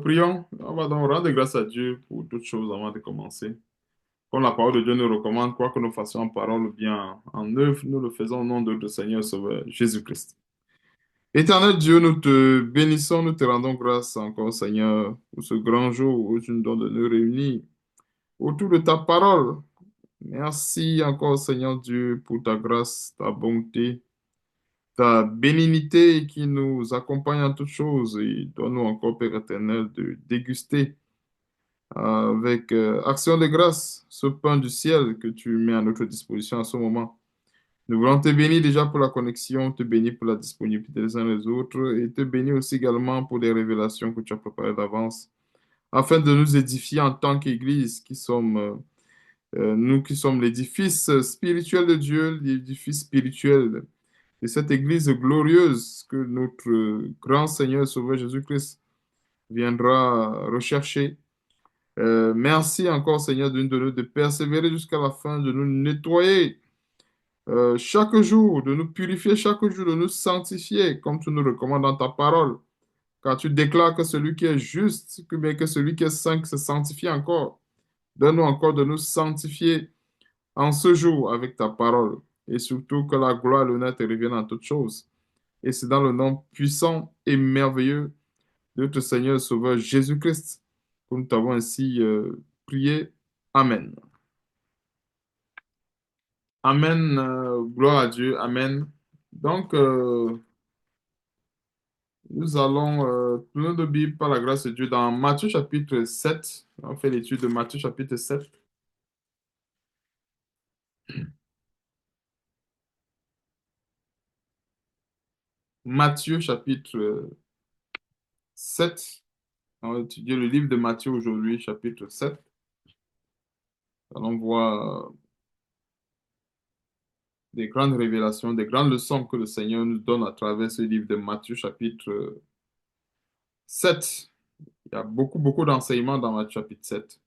Prions. On va donc rendre grâce à Dieu pour toutes choses avant de commencer. Comme la parole de Dieu nous recommande, quoi que nous fassions en parole ou bien en œuvre, nous le faisons au nom de notre Seigneur Sauveur Jésus-Christ. Éternel Dieu, nous te bénissons, nous te rendons grâce encore, Seigneur, pour ce grand jour où tu nous donnes de nous réunir autour de ta parole. Merci encore, Seigneur Dieu, pour ta grâce, ta bonté, ta bénignité qui nous accompagne en toutes choses et donne-nous encore, Père éternel, de déguster avec action de grâce ce pain du ciel que tu mets à notre disposition à ce moment. Nous voulons te bénir déjà pour la connexion, te bénir pour la disponibilité des uns les autres et te bénir aussi également pour les révélations que tu as préparées d'avance afin de nous édifier en tant qu'Église qui sommes, nous qui sommes l'édifice spirituel de Dieu, l'édifice spirituel de cette Église glorieuse que notre grand Seigneur et Sauveur Jésus-Christ viendra rechercher. Merci encore, Seigneur, de nous donner de persévérer jusqu'à la fin, de nous nettoyer chaque jour, de nous purifier chaque jour, de nous sanctifier, comme tu nous recommandes dans ta parole. Car tu déclares que celui qui est juste, que bien que celui qui est saint, se sanctifie encore. Donne-nous encore de nous sanctifier en ce jour avec ta parole. Et surtout que la gloire et l'honneur te reviennent en toutes choses. Et c'est dans le nom puissant et merveilleux de notre Seigneur et Sauveur Jésus-Christ que nous t'avons ainsi prié. Amen. Amen. Gloire à Dieu. Amen. Donc, nous allons tourner de Bible par la grâce de Dieu dans Matthieu chapitre 7. On fait l'étude de Matthieu chapitre 7. Matthieu chapitre 7. On va étudier le livre de Matthieu aujourd'hui, chapitre 7. Allons voir des grandes révélations, des grandes leçons que le Seigneur nous donne à travers ce livre de Matthieu chapitre 7. Il y a beaucoup, beaucoup d'enseignements dans Matthieu chapitre 7.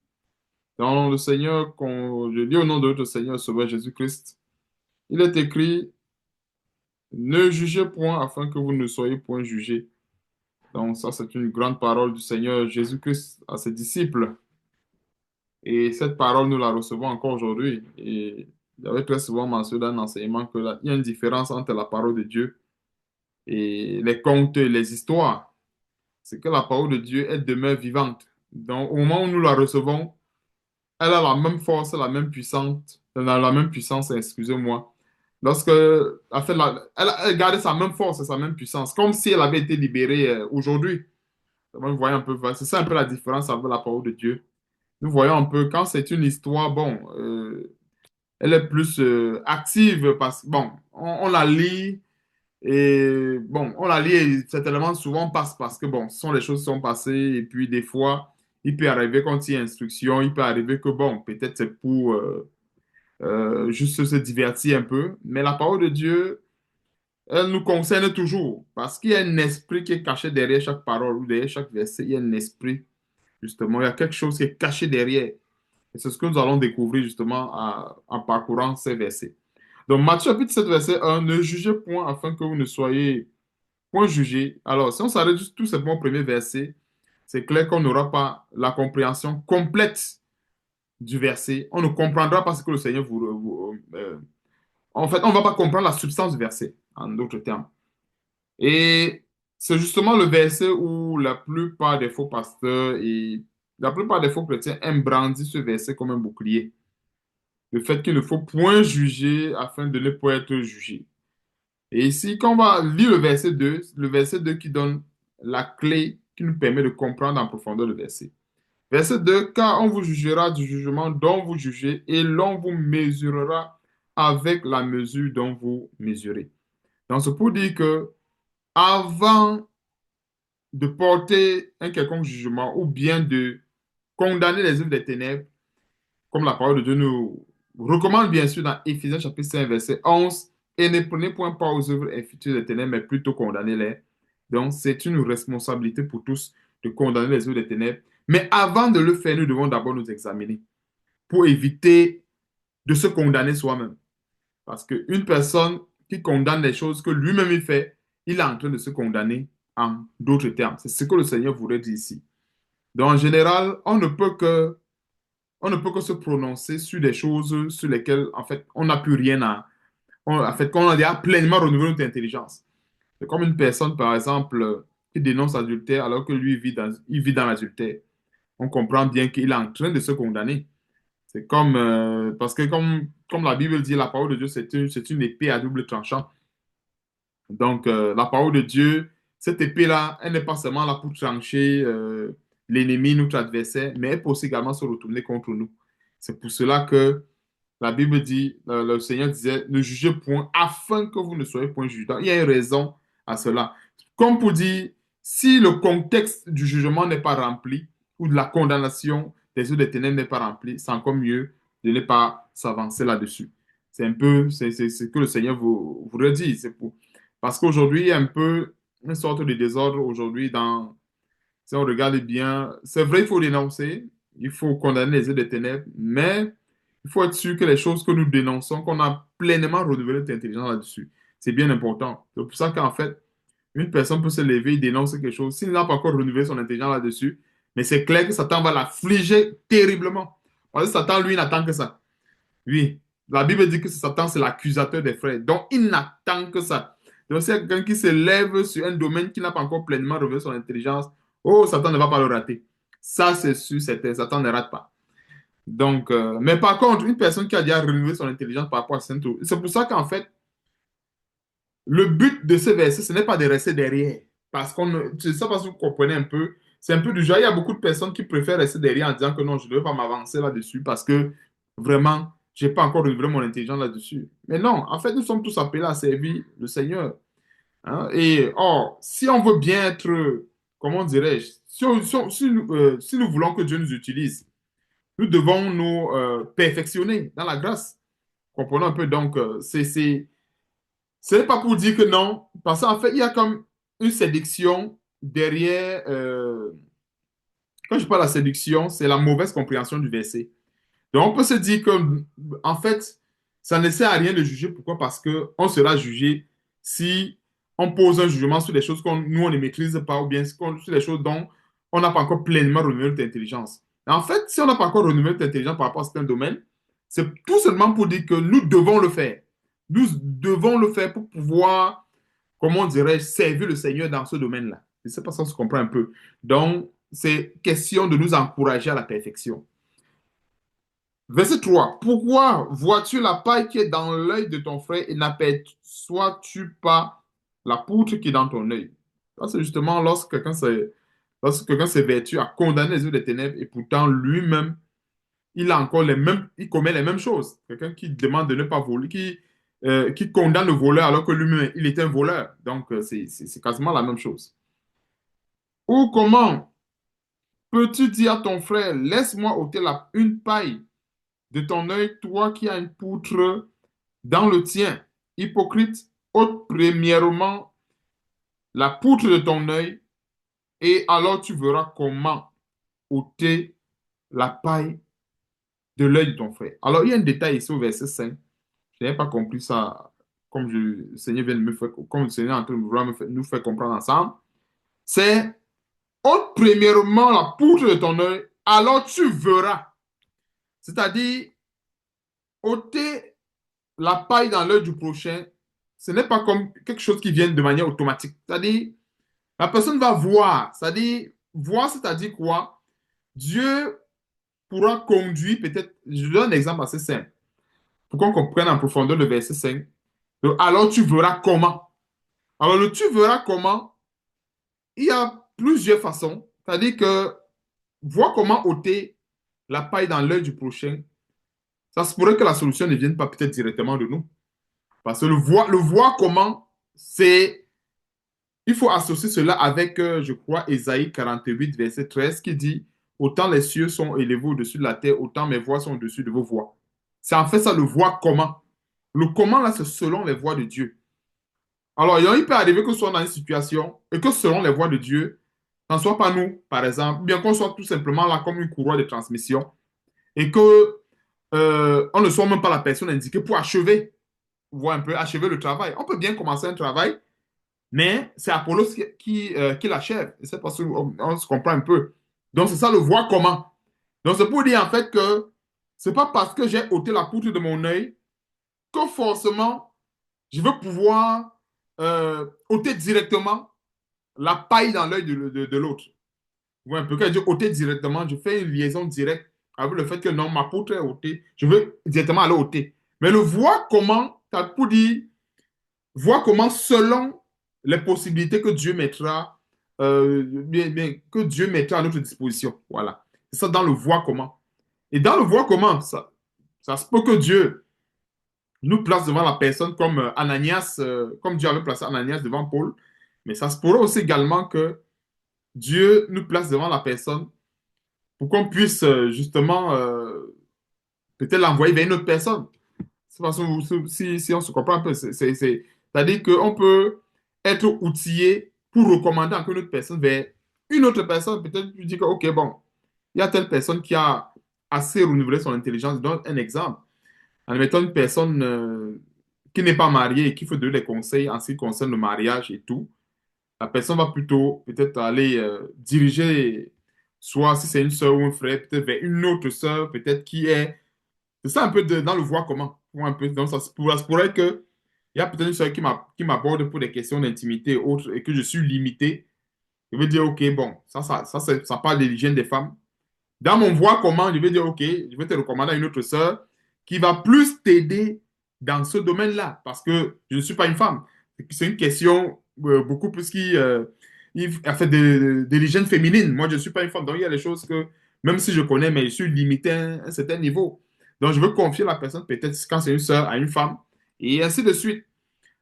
Dans le Seigneur, je lis au nom de notre Seigneur Sauveur Jésus-Christ, il est écrit, ne jugez point afin que vous ne soyez point jugés. Donc ça, c'est une grande parole du Seigneur Jésus-Christ à ses disciples. Et cette parole, nous la recevons encore aujourd'hui. Et j'avais très souvent mentionné dans l'enseignement qu'il y a une différence entre la parole de Dieu et les contes et les histoires. C'est que la parole de Dieu, elle demeure vivante. Donc au moment où nous la recevons, elle a la même force, la même puissance, excusez-moi. Lorsque, en fait, elle garde sa même force et sa même puissance, comme si elle avait été libérée aujourd'hui. Vous voyez un peu, c'est ça un peu la différence avec la parole de Dieu. Nous voyons un peu, quand c'est une histoire, bon, elle est plus active parce que, bon, on la lit et, bon, on la lit et certainement souvent passe parce que, bon, ce sont les choses qui sont passées et puis des fois, il peut arriver quand il y a instruction, il peut arriver que, bon, peut-être c'est pour juste se divertir un peu, mais la parole de Dieu, elle nous concerne toujours parce qu'il y a un esprit qui est caché derrière chaque parole ou derrière chaque verset, il y a un esprit, justement, il y a quelque chose qui est caché derrière. Et c'est ce que nous allons découvrir justement en parcourant ces versets. Donc, Matthieu chapitre 7, verset 1, ne jugez point afin que vous ne soyez point jugés. Alors, si on s'arrête juste tout simplement au premier verset, c'est clair qu'on n'aura pas la compréhension complète du verset. On ne comprendra pas ce que le Seigneur en fait, on ne va pas comprendre la substance du verset, en d'autres termes. Et c'est justement le verset où la plupart des faux pasteurs et la plupart des faux chrétiens aiment brandir ce verset comme un bouclier. Le fait qu'il ne faut point juger afin de ne pas être jugé. Et ici, quand on va lire le verset 2 qui donne la clé qui nous permet de comprendre en profondeur le verset. Verset 2, car on vous jugera du jugement dont vous jugez et l'on vous mesurera avec la mesure dont vous mesurez. Donc, c'est pour dire que avant de porter un quelconque jugement ou bien de condamner les œuvres des ténèbres, comme la parole de Dieu nous recommande bien sûr dans Éphésiens chapitre 5, verset 11, et ne prenez point part aux œuvres infructueuses des ténèbres, mais plutôt condamnez-les. Donc, c'est une responsabilité pour tous de condamner les œuvres des ténèbres. Mais avant de le faire, nous devons d'abord nous examiner pour éviter de se condamner soi-même. Parce qu'une personne qui condamne les choses que lui-même il fait, il est en train de se condamner en d'autres termes. C'est ce que le Seigneur voudrait dire ici. Donc, en général, on ne peut que se prononcer sur des choses sur lesquelles, en fait, on n'a plus rien à... en fait, qu'on a déjà pleinement renouvelé notre intelligence. C'est comme une personne, par exemple, qui dénonce l'adultère alors que lui il vit dans l'adultère. On comprend bien qu'il est en train de se condamner. C'est comme, parce que comme la Bible dit, la parole de Dieu, c'est une épée à double tranchant. Donc, la parole de Dieu, cette épée-là, elle n'est pas seulement là pour trancher l'ennemi, notre adversaire, mais elle peut aussi également se retourner contre nous. C'est pour cela que la Bible dit, le Seigneur disait, ne jugez point afin que vous ne soyez point jugés. Donc, il y a une raison à cela. Comme pour dire, si le contexte du jugement n'est pas rempli, ou de la condamnation des eaux des ténèbres n'est pas rempli, c'est encore mieux de ne pas s'avancer là-dessus. C'est un peu, c'est ce que le Seigneur vous redit. Parce qu'aujourd'hui, il y a un peu une sorte de désordre aujourd'hui si on regarde bien, c'est vrai, il faut dénoncer, il faut condamner les œuvres des ténèbres, mais il faut être sûr que les choses que nous dénonçons, qu'on a pleinement renouvelé notre intelligence là-dessus. C'est bien important. C'est pour ça qu'en fait, une personne peut se lever, il dénonce quelque chose. S'il n'a pas encore renouvelé son intelligence là-dessus, mais c'est clair que Satan va l'affliger terriblement. Parce que Satan, lui, n'attend que ça. Oui, la Bible dit que Satan, c'est l'accusateur des frères. Donc, il n'attend que ça. Donc, s'il y a quelqu'un qui se lève sur un domaine qui n'a pas encore pleinement révélé son intelligence, oh, Satan ne va pas le rater. Ça, c'est sûr, Satan ne rate pas. Donc, mais par contre, une personne qui a déjà renouvelé son intelligence par rapport à Saint-Tour, c'est pour ça qu'en fait, le but de ce verset, ce n'est pas de rester derrière. Parce qu'on ne, c'est ça parce que vous comprenez un peu. C'est un peu du genre, il y a beaucoup de personnes qui préfèrent rester derrière en disant que non, je ne vais pas m'avancer là-dessus parce que vraiment, je n'ai pas encore renouvelé mon intelligence là-dessus. Mais non, en fait, nous sommes tous appelés à servir le Seigneur. Hein. Et or, si on veut bien être, comment dirais-je, si nous voulons que Dieu nous utilise, nous devons nous perfectionner dans la grâce. Comprenons un peu. Donc, ce n'est pas pour dire que non, parce qu'en fait, il y a comme une séduction derrière. Quand je parle de la séduction, c'est la mauvaise compréhension du verset. Donc, on peut se dire que, en fait, ça ne sert à rien de juger. Pourquoi? Parce qu'on sera jugé si on pose un jugement sur les choses nous, on ne maîtrise pas, ou bien sur les choses dont on n'a pas encore pleinement renouvelé notre intelligence. En fait, si on n'a pas encore renouvelé notre intelligence par rapport à certains domaines, c'est tout seulement pour dire que nous devons le faire. Nous devons le faire pour pouvoir, comment dirais-je, servir le Seigneur dans ce domaine-là. Je ne sais pas si on se comprend un peu. Donc, c'est question de nous encourager à la perfection. Verset 3. Pourquoi vois-tu la paille qui est dans l'œil de ton frère et n'aperçois-tu pas la poutre qui est dans ton œil? Ça, c'est justement lorsque quelqu'un s'évertue à condamner les œuvres des ténèbres et pourtant lui-même, il commet les mêmes choses. Quelqu'un qui demande de ne pas voler, qui condamne le voleur alors que lui-même, il est un voleur. Donc, c'est quasiment la même chose. Ou comment peux-tu dire à ton frère, laisse-moi ôter une paille de ton œil, toi qui as une poutre dans le tien. Hypocrite, ôte premièrement la poutre de ton œil, et alors tu verras comment ôter la paille de l'œil de ton frère. Alors, il y a un détail ici au verset 5. Je n'avais pas compris ça comme le Seigneur vient de me faire, comme le Seigneur est en train de vouloir nous faire comprendre ensemble. C'est ôte premièrement la poutre de ton œil, alors tu verras. C'est-à-dire, ôter la paille dans l'œil du prochain, ce n'est pas comme quelque chose qui vient de manière automatique. C'est-à-dire, la personne va voir. C'est-à-dire, voir, c'est-à-dire quoi? Dieu pourra conduire peut-être. Je donne un exemple assez simple. Pour qu'on comprenne en profondeur le verset 5. Donc, alors tu verras comment. Alors, le tu verras comment, il y a plusieurs façons. C'est-à-dire que voir comment ôter la paille dans l'œil du prochain, ça se pourrait que la solution ne vienne pas peut-être directement de nous. Parce que le voir comment, il faut associer cela avec, je crois, Ésaïe 48, verset 13, qui dit, autant les cieux sont élevés au-dessus de la terre, autant mes voix sont au-dessus de vos voix. C'est en fait ça, le voir comment. Le comment, là, c'est selon les voix de Dieu. Alors, il peut arriver que ce soit dans une situation et que selon les voix de Dieu, ce ne soit pas nous, par exemple, bien qu'on soit tout simplement là comme une courroie de transmission et que on ne soit même pas la personne indiquée pour achever, voir un peu, achever le travail. On peut bien commencer un travail Mais c'est Apollos qui l'achève. Et c'est parce qu'on se comprend un peu. Donc, c'est ça le voir comment. Donc, c'est pour dire en fait que c'est pas parce que j'ai ôté la poutre de mon œil que forcément je veux pouvoir ôter directement la paille dans l'œil de l'autre. Vous voyez un peu, quand je dis ôter directement, je fais une liaison directe avec le fait que non, ma poutre est ôtée. Je veux directement aller ôter. Mais le voir comment, ça pour dire, voir comment selon les possibilités que Dieu mettra, que Dieu mettra à notre disposition. Voilà. C'est ça dans le voir comment. Et dans le voir comment, ça se peut que Dieu nous place devant la personne comme Ananias, comme Dieu avait placé Ananias devant Paul. Mais ça se pourrait aussi également que Dieu nous place devant la personne pour qu'on puisse justement peut-être l'envoyer vers une autre personne. C'est parce que si on se comprend un peu, c'est-à-dire qu'on peut être outillé pour recommander encore une autre personne vers une autre personne. Peut-être tu dis que, OK, bon, il y a telle personne qui a assez renouvelé son intelligence. Je donne un exemple. Admettons une personne qui n'est pas mariée et qui fait donner des conseils en ce qui concerne le mariage et tout. La personne va plutôt peut-être aller diriger, soit si c'est une soeur ou un frère, peut-être vers une autre soeur, peut-être qui est. C'est ça un peu dans le voir comment. Un peu. Donc, ça se pourrait que il y a peut-être une soeur qui m'aborde pour des questions d'intimité et autres et que je suis limité. Je vais dire, OK, bon, ça parle de l'hygiène des femmes. Dans mon voie comment, je vais dire, OK, je vais te recommander à une autre sœur qui va plus t'aider dans ce domaine-là parce que je ne suis pas une femme. C'est une question beaucoup plus qui a fait de l'hygiène féminine. Moi, je ne suis pas une femme. Donc, il y a des choses que, même si je connais, mais je suis limité à un certain niveau. Donc, je veux confier la personne, peut-être quand c'est une sœur, à une femme, et ainsi de suite.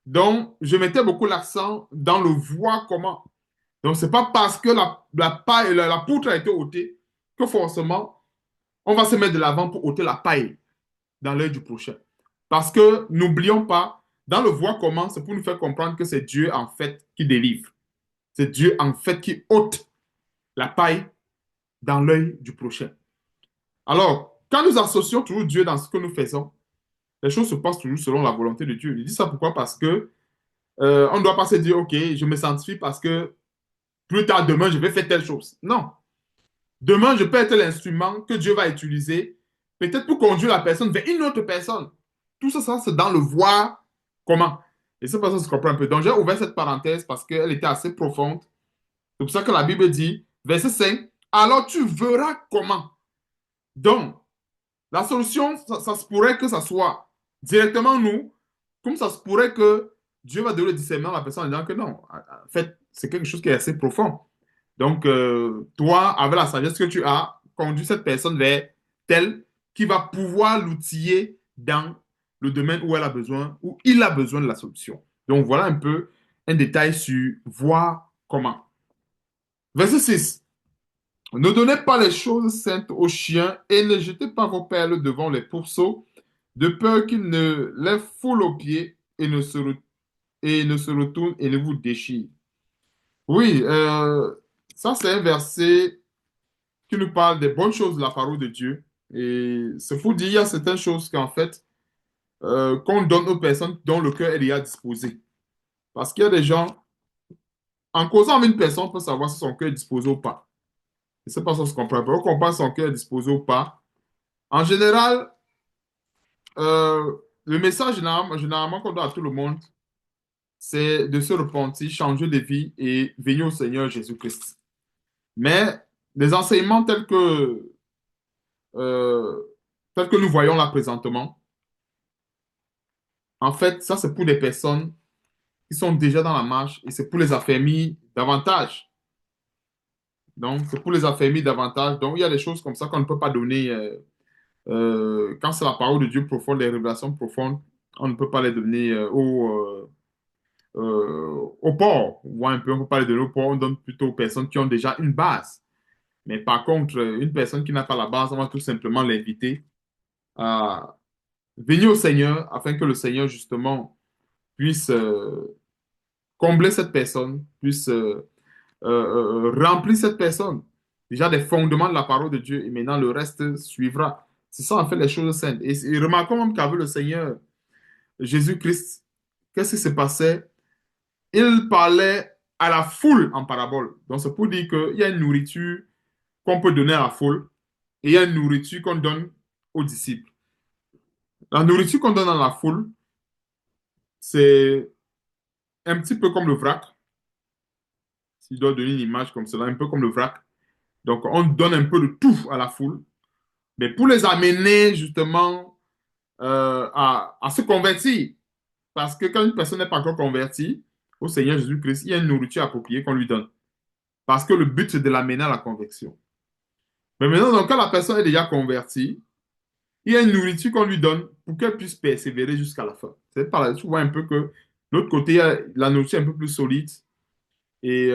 Donc, je mettais beaucoup l'accent dans le voir comment. Donc, c'est pas parce que la poutre a été ôtée que forcément, on va se mettre de l'avant pour ôter la paille dans l'œil du prochain. Parce que n'oublions pas, dans le voir comment, c'est pour nous faire comprendre que c'est Dieu en fait qui délivre. C'est Dieu en fait qui ôte la paille dans l'œil du prochain. Alors, quand nous associons toujours Dieu dans ce que nous faisons, les choses se passent toujours selon la volonté de Dieu. Je dis ça pourquoi? Parce que on ne doit pas se dire, OK, je me sanctifie parce que plus tard demain, je vais faire telle chose. Non. Demain, je peux être l'instrument que Dieu va utiliser, peut-être pour conduire la personne vers une autre personne. Tout ça, c'est dans le voir comment. Et c'est pour ça que je comprends un peu. Donc, j'ai ouvert cette parenthèse parce qu'elle était assez profonde. C'est pour ça que la Bible dit, verset 5, alors tu verras comment. Donc, la solution, ça se pourrait que ça soit directement nous, comme ça se pourrait que Dieu va donner le discernement à la personne en disant que non. En fait, c'est quelque chose qui est assez profond. Donc, toi, avec la sagesse que tu as, conduis cette personne vers telle qui va pouvoir l'outiller dans le domaine où elle a besoin, où il a besoin de la solution. Donc, voilà un peu un détail sur voir comment. Verset 6. Ne donnez pas les choses saintes aux chiens et ne jetez pas vos perles devant les pourceaux, de peur qu'ils ne les foulent aux pieds et ne se retournent et ne vous déchirent. Oui, ça c'est un verset qui nous parle des bonnes choses de la parole de Dieu. Et c'est pour dire, il y a certaines choses qu'en fait, qu'on donne aux personnes dont le cœur est déjà disposé. Parce qu'il y a des gens, en causant avec une personne, on peut savoir si son cœur est disposé ou pas. Et c'est pas ça qu'on se comprend pas. On comprend si son cœur est disposé ou pas. En général, le message généralement qu'on donne à tout le monde, c'est de se repentir, changer de vie et venir au Seigneur Jésus-Christ. Mais les enseignements euh, tels que nous voyons là présentement, en fait, ça, c'est pour des personnes qui sont déjà dans la marche et c'est pour les affermir davantage. Donc, c'est pour les affermir davantage. Donc, il y a des choses comme ça qu'on ne peut pas donner. Quand c'est la parole de Dieu profonde, les révélations profondes, on ne peut pas les donner au port. Ou un peu, on ne peut pas les donner au port. On donne plutôt aux personnes qui ont déjà une base. Mais par contre, une personne qui n'a pas la base, on va tout simplement l'inviter à venir au Seigneur afin que le Seigneur, justement, puisse combler cette personne, puisse remplir cette personne. Déjà des fondements de la parole de Dieu et maintenant le reste suivra. C'est ça en fait les choses saintes. Et remarquons même qu'avec le Seigneur Jésus-Christ, qu'est-ce qui se passait? il parlait à la foule en parabole. Donc, c'est pour dire qu'il y a une nourriture qu'on peut donner à la foule et il y a une nourriture qu'on donne aux disciples. La nourriture qu'on donne à la foule, c'est un petit peu comme le vrac. Si je dois donner une image comme cela, un peu comme le vrac. Donc, on donne un peu de tout à la foule, mais pour les amener justement à se convertir. Parce que quand une personne n'est pas encore convertie au Seigneur Jésus-Christ, il y a une nourriture appropriée qu'on lui donne. Parce que le but, c'est de l'amener à la conversion. Mais maintenant, donc, quand la personne est déjà convertie, il y a une nourriture qu'on lui donne pour qu'elle puisse persévérer jusqu'à la fin. C'est par là, tu vois un peu que de l'autre côté, il y a la nourriture un peu plus solide. Et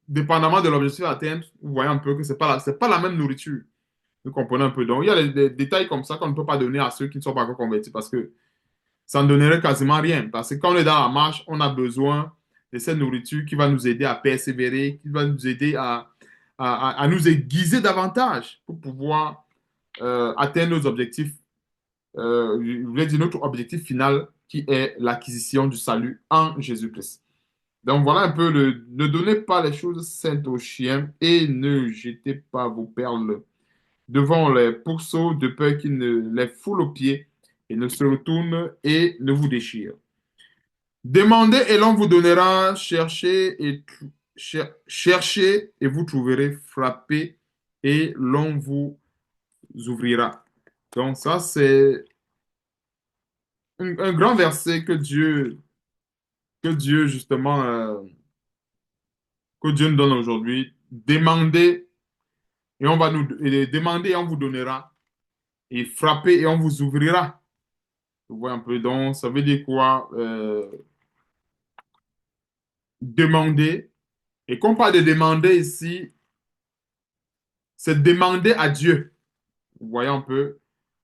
dépendamment de l'objectif à atteindre, vous voyez un peu que c'est pas la même nourriture. Vous comprenez un peu. Donc, il y a des détails comme ça qu'on ne peut pas donner à ceux qui ne sont pas encore convertis parce que ça ne donnerait quasiment rien. Parce que quand on est dans la marche, on a besoin de cette nourriture qui va nous aider à persévérer, qui va nous aider à nous aiguiser davantage pour pouvoir atteindre nos objectifs. Je voulais dire notre objectif final qui est l'acquisition du salut en Jésus-Christ. Donc voilà un peu ne donnez pas les choses saintes aux chiens et ne jetez pas vos perles devant les pourceaux de peur qu'ils ne les foulent aux pieds et ne se retournent et ne vous déchirent. Demandez et l'on vous donnera, cherchez et vous trouverez, frappez et l'on vous ouvrira. Donc ça, c'est un grand verset que Dieu justement, que Dieu nous donne aujourd'hui. Demandez et on va nous et demander et on vous donnera. Et frappez et on vous ouvrira. Vous voyez un peu, donc ça veut dire quoi? Demander. Et quand on parle de demander ici, c'est demander à Dieu. Vous voyez un peu?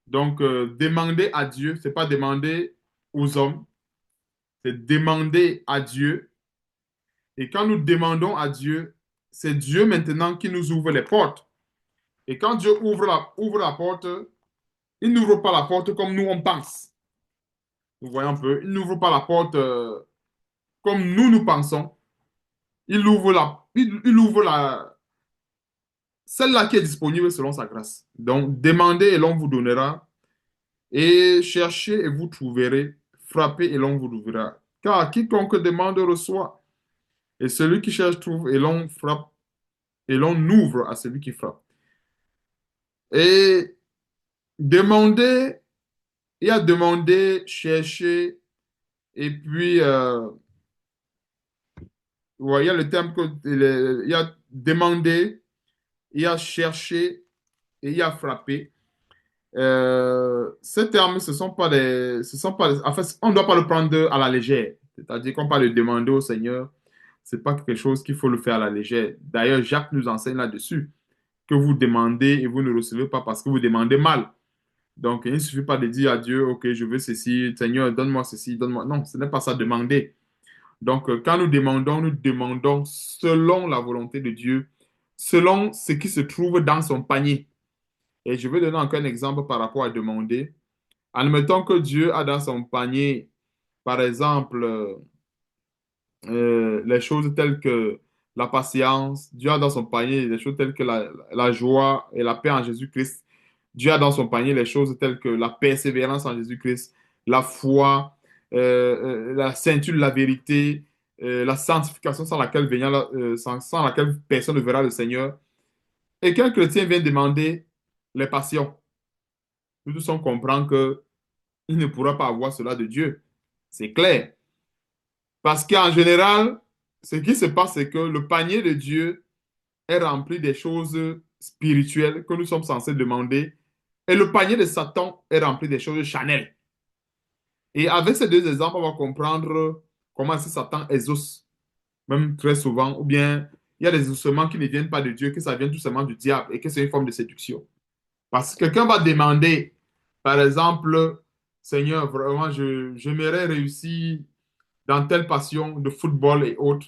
Donc, demander à Dieu, c'est pas demander aux hommes, c'est demander à Dieu. Et quand nous demandons à Dieu, c'est Dieu maintenant qui nous ouvre les portes. Et quand Dieu ouvre la porte, il n'ouvre pas la porte comme nous on pense. Vous voyez un peu? Il n'ouvre pas la porte comme nous pensons. Il ouvre celle-là qui est disponible selon sa grâce. Donc, demandez et l'on vous donnera. Et cherchez et vous trouverez. Frappez et l'on vous ouvrira. Car quiconque demande reçoit. Et celui qui cherche trouve et l'on frappe et l'on ouvre à celui qui frappe. Et demander, il y a demander, chercher, et puis ouais, il y a le terme il y a demander, il y a chercher et il y a frapper. Ces termes, ce sont pas en fait, on ne doit pas le prendre à la légère. C'est-à-dire qu'on parle de demander au Seigneur, c'est pas quelque chose qu'il faut le faire à la légère. D'ailleurs, Jacques nous enseigne là-dessus, que vous demandez et vous ne recevez pas parce que vous demandez mal. Donc, il ne suffit pas de dire à Dieu, OK, je veux ceci, Seigneur, donne-moi ceci, donne-moi. Non, ce n'est pas ça, demander. Donc, quand nous demandons selon la volonté de Dieu, selon ce qui se trouve dans son panier. Et je vais donner encore un exemple par rapport à demander. Admettons que Dieu a dans son panier, par exemple, les choses telles que la patience. Dieu a dans son panier les choses telles que la joie et la paix en Jésus-Christ. Dieu a dans son panier les choses telles que la persévérance en Jésus-Christ, la foi, la ceinture de la vérité, la sanctification sans laquelle personne ne verra le Seigneur. Et qu'un chrétien vient demander les passions. Nous tous on comprend que il ne pourra pas avoir cela de Dieu. C'est clair. Parce qu'en général, ce qui se passe, c'est que le panier de Dieu est rempli des choses spirituelles que nous sommes censés demander. Et le panier de Satan est rempli des choses charnelles. Et avec ces deux exemples, on va comprendre comment est-ce que Satan exauce, même très souvent, ou bien il y a des exaucements qui ne viennent pas de Dieu, que ça vient tout simplement du diable et que c'est une forme de séduction. Parce que quelqu'un va demander, par exemple, Seigneur, vraiment, j'aimerais réussir dans telle passion de football et autres.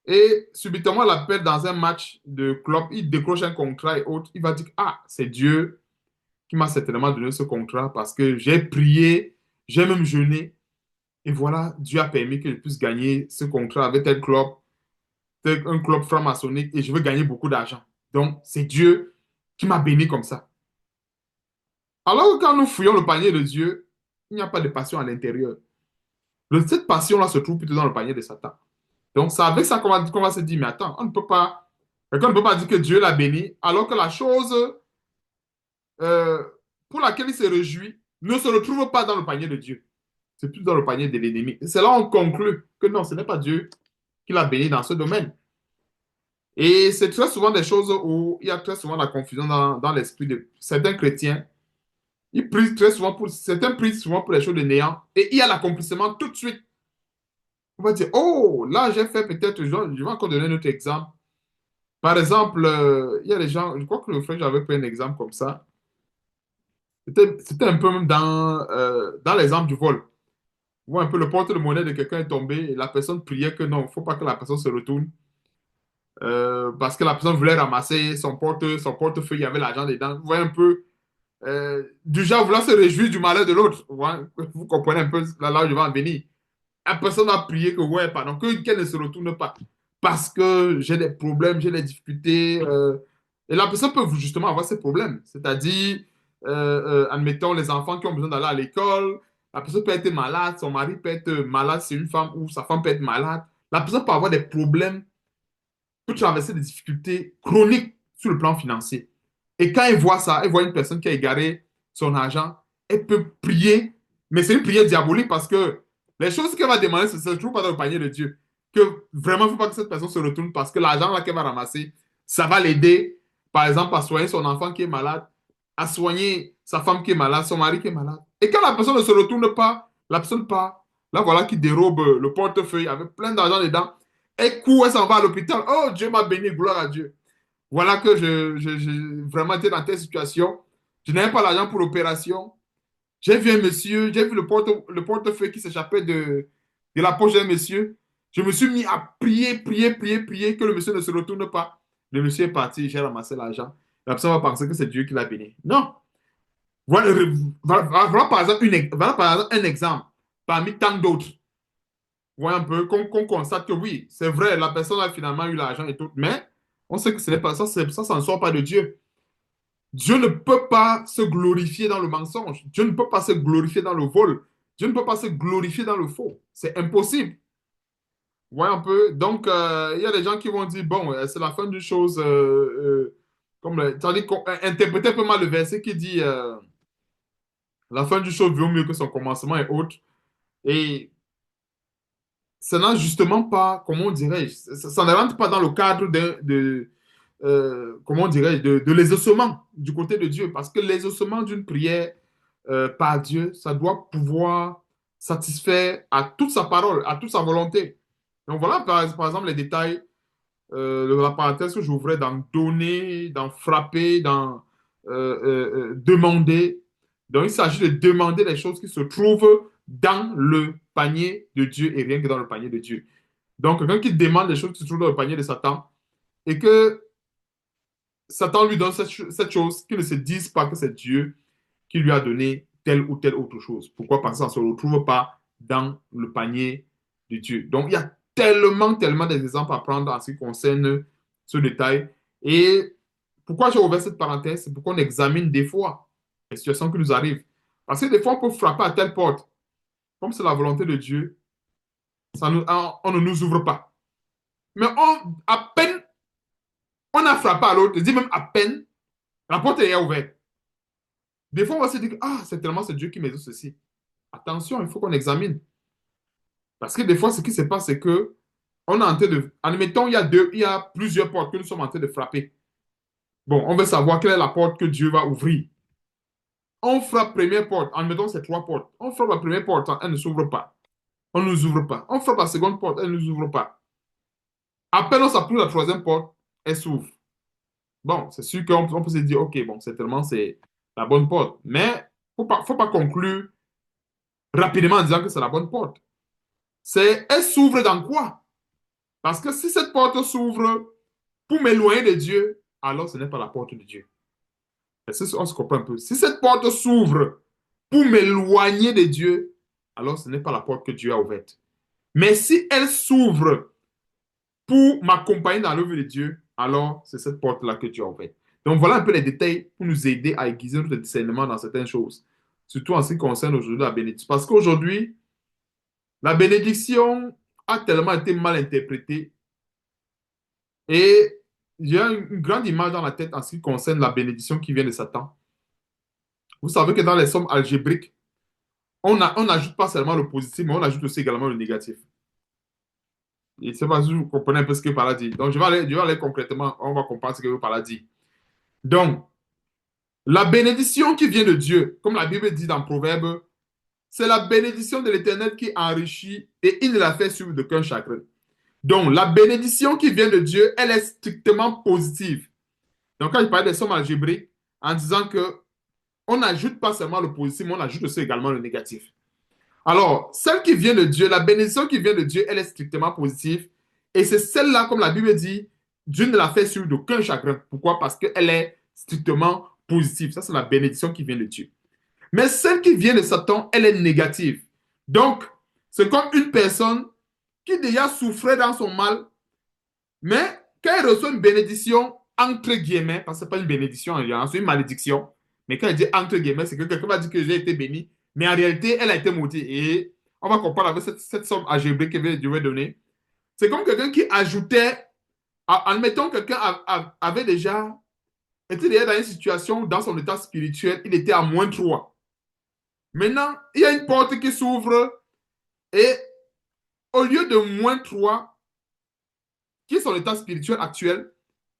Et subitement, il appelle dans un match de club, il décroche un contrat et autres. Il va dire, ah, c'est Dieu qui m'a certainement donné ce contrat parce que j'ai prié, j'ai même jeûné. Et voilà, Dieu a permis que je puisse gagner ce contrat avec un club franc-maçonnique, et je veux gagner beaucoup d'argent. Donc, c'est Dieu qui m'a béni comme ça. Alors que quand nous fouillons le panier de Dieu, il n'y a pas de passion à l'intérieur. Cette passion-là se trouve plutôt dans le panier de Satan. Donc, c'est avec ça qu'on va se dire, mais attends, quelqu'un ne peut pas dire que Dieu l'a béni, alors que la chose euh, pour laquelle il se réjouit ne se retrouve pas dans le panier de Dieu. C'est plus dans le panier de l'ennemi. C'est là qu'on conclut que non, ce n'est pas Dieu qui l'a béni dans ce domaine. Et c'est très souvent des choses où il y a très souvent la confusion dans l'esprit de certains chrétiens. Certains prient souvent pour les choses de néant, et il y a l'accomplissement tout de suite. On va dire, oh, là, j'ai fait peut-être, je vais encore donner un autre exemple. Par exemple, il y a des gens, je crois que le frère, j'avais pris un exemple comme ça. C'était un peu même dans l'exemple du vol. Vous voyez un peu le porte-monnaie de quelqu'un est tombé et la personne priait que non, il ne faut pas que la personne se retourne parce que la personne voulait ramasser son portefeuille, il y avait l'argent dedans. Vous voyez un peu, du genre vouloir se réjouir du malheur de l'autre. Vous comprenez un peu là où je vais en venir. La personne a prié que, ouais, pardon, qu'elle ne se retourne pas. Parce que j'ai des problèmes, j'ai des difficultés. Et la personne peut justement avoir ces problèmes. C'est-à-dire, admettons, les enfants qui ont besoin d'aller à l'école. La personne peut être malade, son mari peut être malade, c'est une femme, ou sa femme peut être malade. La personne peut avoir des problèmes, peut traverser des difficultés chroniques sur le plan financier. Et quand elle voit ça, elle voit une personne qui a égaré son argent, elle peut prier, mais c'est une prière diabolique parce que les choses qu'elle va demander, ce ne se trouve pas dans le panier de Dieu. Que vraiment, il ne faut pas que cette personne se retourne parce que l'argent là qu'elle va ramasser, ça va l'aider, par exemple, à soigner son enfant qui est malade, à soigner sa femme qui est malade, son mari qui est malade. Et quand la personne ne se retourne pas, la personne part. Là, voilà qui dérobe le portefeuille avec plein d'argent dedans. Elle court, elle s'en va à l'hôpital. Oh, Dieu m'a béni, gloire à Dieu. Voilà que j'ai vraiment été dans telle situation. Je n'avais pas l'argent pour l'opération. J'ai vu un monsieur, j'ai vu le portefeuille qui s'échappait de la poche d'un monsieur. Je me suis mis à prier, prier, prier, prier que le monsieur ne se retourne pas. Le monsieur est parti, j'ai ramassé l'argent. La personne va penser que c'est Dieu qui l'a béni. Non. Voilà, voilà par exemple un exemple parmi tant d'autres. Voyez un peu, qu'on constate que oui, c'est vrai, la personne a finalement eu l'argent et tout, mais on sait que ce n'est pas ça, ça ne sort pas de Dieu. Dieu ne peut pas se glorifier dans le mensonge. Dieu ne peut pas se glorifier dans le vol. Dieu ne peut pas se glorifier dans le faux. C'est impossible. Voyez un peu. Donc, il y a des gens qui vont dire, bon, c'est la fin d'une chose. Tandis qu'on interprète un peu mal le verset qui dit, la fin d'une chose vaut mieux que son commencement et autres. Et ça n'a justement pas, comment dirais-je, ça ne rentre pas dans le cadre comment dirais-je, de l'exaucement du côté de Dieu. Parce que l'exaucement d'une prière par Dieu, ça doit pouvoir satisfaire à toute sa parole, à toute sa volonté. Donc voilà, par exemple, les détails de la parenthèse que j'ouvrais dans donner, dans frapper, dans demander. Donc il s'agit de demander les choses qui se trouvent dans le panier de Dieu et rien que dans le panier de Dieu. Donc quelqu'un qui demande les choses qui se trouvent dans le panier de Satan et que Satan lui donne cette chose, qu'il ne se dise pas que c'est Dieu qui lui a donné telle ou telle autre chose. Pourquoi? Parce que ça ne se retrouve pas dans le panier de Dieu. Donc, il y a tellement, tellement d'exemples à prendre en ce qui concerne ce détail. Et pourquoi j'ai ouvert cette parenthèse? C'est pour qu'on examine des fois les situations qui nous arrivent. Parce que des fois, on peut frapper à telle porte. Comme c'est la volonté de Dieu, on ne nous ouvre pas. Mais à peine on a frappé à l'autre, je dis même à peine, la porte est ouverte. Des fois, on va se dire, ah, c'est tellement c'est Dieu qui me dit ceci. Attention, il faut qu'on examine. Parce que des fois, ce qui se passe, c'est que on est en train de. Admettons, il y a plusieurs portes que nous sommes en train de frapper. Bon, on veut savoir quelle est la porte que Dieu va ouvrir. On frappe la première porte. Admettons, c'est trois portes. On frappe la première porte, elle ne s'ouvre pas. On ne nous ouvre pas. On frappe la seconde porte, elle ne nous ouvre pas. À peine on s'appuie la troisième porte, elle s'ouvre. Bon, c'est sûr qu'on peut se dire, OK, bon, c'est la bonne porte. Mais faut pas conclure rapidement en disant que c'est la bonne porte. Elle s'ouvre dans quoi? Parce que si cette porte s'ouvre pour m'éloigner de Dieu, alors ce n'est pas la porte de Dieu. On se comprend un peu. Si cette porte s'ouvre pour m'éloigner de Dieu, alors ce n'est pas la porte que Dieu a ouverte. Mais si elle s'ouvre pour m'accompagner dans l'œuvre de Dieu, alors c'est cette porte-là que Dieu a ouverte. Donc voilà un peu les détails pour nous aider à aiguiser notre discernement dans certaines choses, surtout en ce qui concerne aujourd'hui la bénédiction. Parce qu'aujourd'hui, la bénédiction a tellement été mal interprétée et il y a une grande image dans la tête en ce qui concerne la bénédiction qui vient de Satan. Vous savez que dans les sommes algébriques, on n'ajoute pas seulement le positif, mais on ajoute aussi également le négatif. Et c'est pas si vous comprenez un peu ce que par là dit. Donc, je vais aller concrètement, on va comprendre ce que par là dit. Donc, la bénédiction qui vient de Dieu, comme la Bible dit dans Proverbe, c'est la bénédiction de l'Éternel qui enrichit et il ne la fait suivre d'aucun chagrin. Donc, la bénédiction qui vient de Dieu, elle est strictement positive. Donc, quand je parlais des sommes algébriques, en disant que on n'ajoute pas seulement le positif, mais on ajoute aussi également le négatif. Alors, celle qui vient de Dieu, la bénédiction qui vient de Dieu, elle est strictement positive. Et c'est celle-là, comme la Bible dit, Dieu ne la fait suivre d'aucun chagrin. Pourquoi? Parce qu'elle est strictement positive. Ça, c'est la bénédiction qui vient de Dieu. Mais celle qui vient de Satan, elle est négative. Donc, c'est comme une personne qui déjà souffrait dans son mal, mais quand elle reçoit une bénédiction, entre guillemets, parce que ce n'est pas une bénédiction en réalité, c'est une malédiction, mais quand elle dit entre guillemets, c'est que quelqu'un va dire que j'ai été béni, mais en réalité, elle a été maudite. Et on va comprendre avec cette somme algébrique que Dieu va donner. C'est comme quelqu'un qui ajoutait, admettons, quelqu'un avait déjà, était déjà dans une situation, dans son état spirituel, il était à -3. Maintenant, il y a une porte qui s'ouvre et au lieu de -3, qui est son état spirituel actuel,